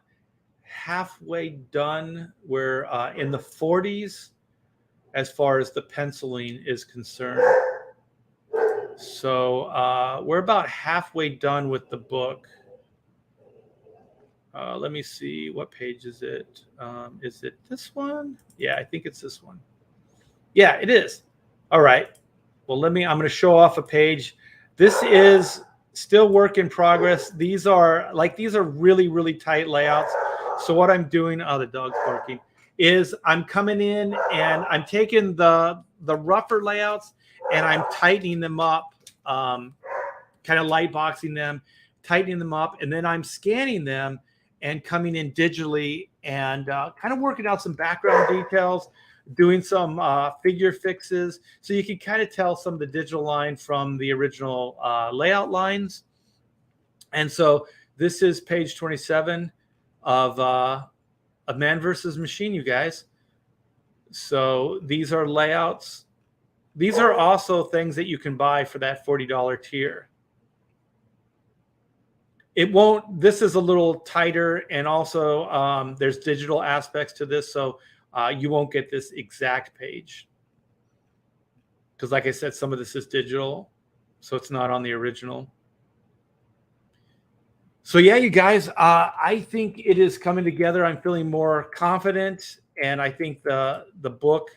Speaker 1: halfway done. We're in the 40s as far as the penciling is concerned. So we're about halfway done with the book. Let me see. What page is it? Is it this one? Yeah, I think it's this one. Yeah, it is. All right. Well, I'm going to show off a page. This is still work in progress. These are really, really tight layouts. So what I'm doing, the dog's barking, is I'm coming in and I'm taking the rougher layouts and I'm tightening them up, kind of light boxing them, tightening them up, and then I'm scanning them and coming in digitally and kind of working out some background details, doing some figure fixes, so you can kind of tell some of the digital line from the original layout lines. And so this is page 27 of Man vs. Machine, you guys. So these are layouts. These are also things that you can buy for that $40 tier. This is a little tighter, and also there's digital aspects to this, so you won't get this exact page. Because like I said, some of this is digital, so it's not on the original. So yeah, you guys, I think it is coming together. I'm feeling more confident, and I think the book,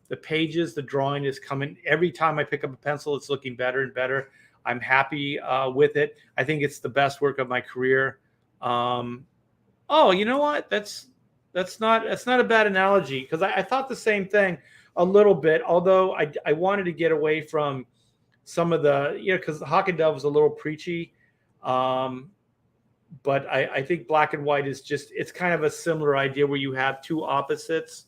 Speaker 1: the pages, the drawing is coming. Every time I pick up a pencil, it's looking better and better. I'm happy with it. I think it's the best work of my career. Oh, you know what? That's not a bad analogy, because I thought the same thing a little bit. Although I wanted to get away from some of the, because Hawk and Dove was a little preachy. But I think Black and White is it's kind of a similar idea where you have two opposites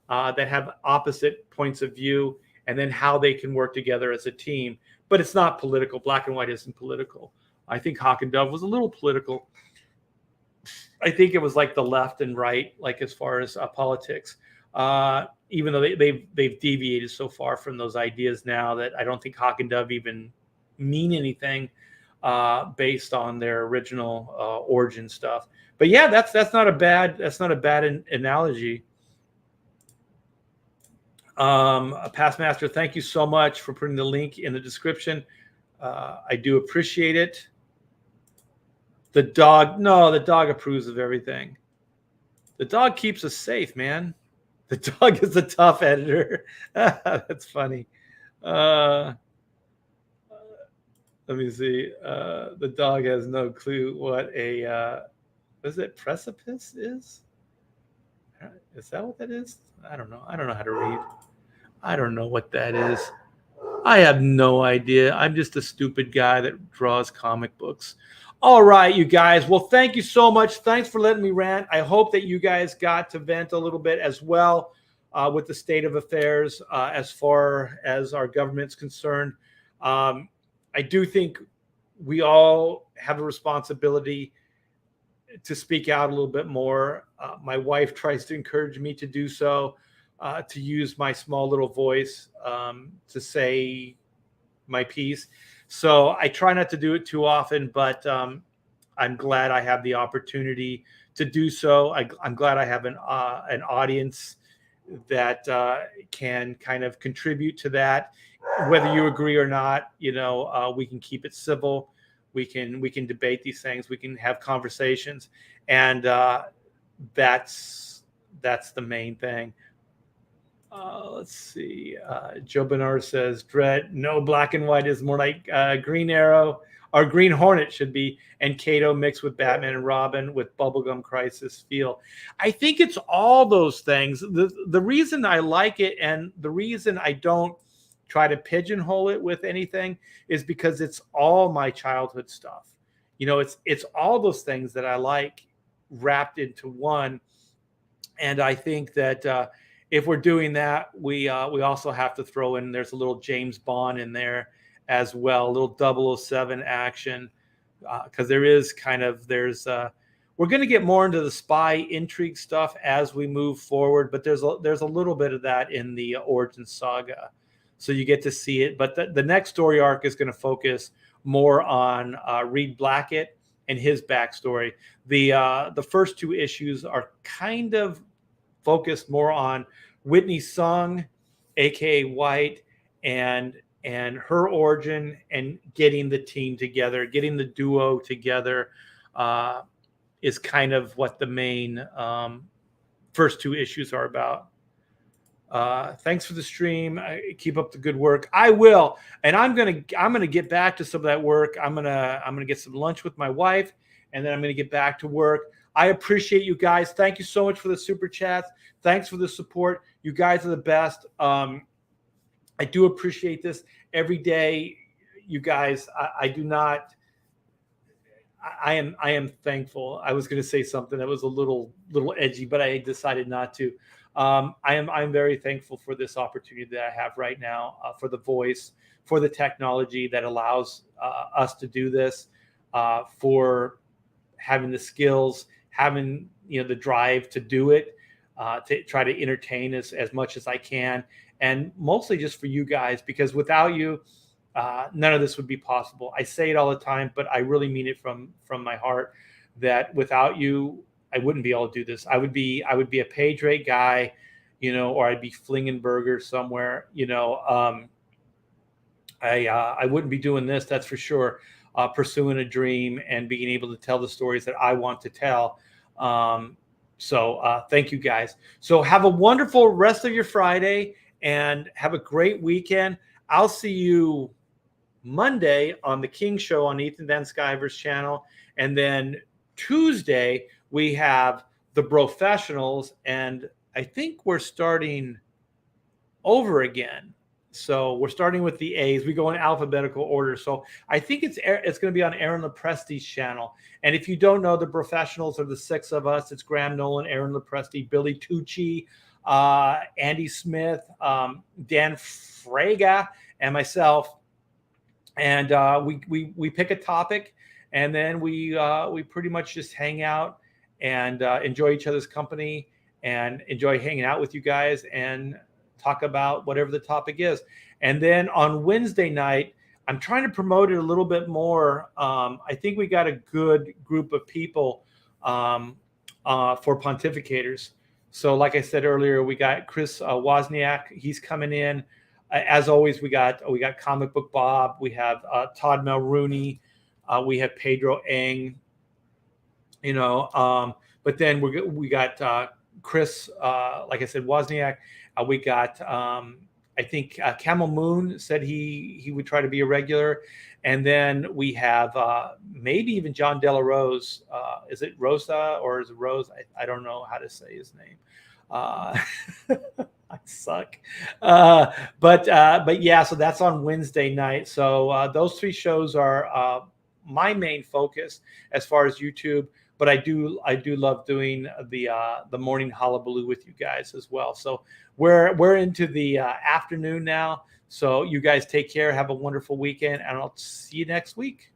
Speaker 1: that have opposite points of view, and then how they can work together as a team. But it's not political. Black and White isn't political. I think Hawk and Dove was a little political. I think it was like the left and right, like as far as politics, even though they've deviated so far from those ideas now that I don't think Hawk and Dove even mean anything based on their original origin stuff. But yeah, that's not a bad analogy. Past Master, thank you so much for putting the link in the description. I do appreciate it. The dog approves of everything. The dog keeps us safe, man. The dog is a tough editor. That's funny. Let me see. The dog has no clue what a what is it? Precipice is? Is that what that is? I don't know. I don't know how to read. I don't know what that is. I have no idea. I'm just a stupid guy that draws comic books. All right, you guys. Well, thank you so much. Thanks for letting me rant. I hope that you guys got to vent a little bit as well with the state of affairs as far as our government's concerned. I do think we all have a responsibility to speak out a little bit more. My wife tries to encourage me to do so, to use my small little voice to say my piece. So I try not to do it too often, but I'm glad I have the opportunity to do so. I'm glad I have an audience that can kind of contribute to that. Whether you agree or not, we can keep it civil. We can debate these things. We can have conversations, and that's the main thing. Let's see. Joe Bernard says, Dread, no, black and white is more like Green Arrow or Green Hornet should be, and Kato mixed with Batman and Robin with Bubblegum Crisis feel. I think it's all those things. The reason I like it and the reason I don't try to pigeonhole it with anything is because it's all my childhood stuff. It's all those things that I like wrapped into one. And I think that if we're doing that, we also have to throw in, there's a little James Bond in there as well, a little 007 action, because we're going to get more into the spy intrigue stuff as we move forward, but there's a little bit of that in the origin saga, so you get to see it. But the next story arc is going to focus more on Reed Blackett and his backstory. The first two issues are kind of focused more on Whitney Sung, aka White, and her origin, and getting the team together, getting the duo together, is kind of what the main first two issues are about. Thanks for the stream. Keep up the good work. I will, and I'm gonna get back to some of that work. I'm gonna get some lunch with my wife, and then I'm gonna get back to work. I appreciate you guys. Thank you so much for the super chats. Thanks for the support. You guys are the best. I do appreciate this every day, you guys. I am thankful. I was going to say something that was a little edgy, but I decided not to. I'm very thankful for this opportunity that I have right now, for the voice, for the technology that allows us to do this, for having the skills, having the drive to do it, to try to entertain as much as I can, and mostly just for you guys, because without you, none of this would be possible. I say it all the time, but I really mean it from my heart, that without you, I wouldn't be able to do this. I would be a page rate guy, or I'd be flinging burgers somewhere, I wouldn't be doing this, that's for sure. Pursuing a dream and being able to tell the stories that I want to tell. So thank you guys. So have a wonderful rest of your Friday and have a great weekend. I'll see you Monday on the King Show on Ethan Van Sciver's channel. And then Tuesday, we have the Professionals. And I think we're starting over again. So we're starting with the A's. We go in alphabetical order. So I think it's going to be on Aaron Lepresti's channel. And if you don't know, the Professionals are the six of us. It's Graham Nolan, Aaron Lepresti, Billy Tucci, Andy Smith, Dan Fraga, and myself. And we pick a topic, and then we pretty much just hang out and enjoy each other's company and enjoy hanging out with you guys and talk about whatever the topic is. And then on Wednesday night, I'm trying to promote it a little bit more. I think we got a good group of people for pontificators. So like I said earlier, we got Chris Wozniak. He's coming in. As always, we got Comic Book Bob. We have Todd Mulrooney. We have Pedro Eng. But then we got Chris, like I said, Wozniak. We got, I I think Camel Moon said he would try to be a regular. And then we have maybe even John Della Rose. Is it Rosa or is it Rose? I don't know how to say his name. I suck. But yeah, so that's on Wednesday night. So those three shows are my main focus as far as YouTube. But I do love doing the morning hullabaloo with you guys as well. So we're into the afternoon now. So you guys take care. Have a wonderful weekend, and I'll see you next week.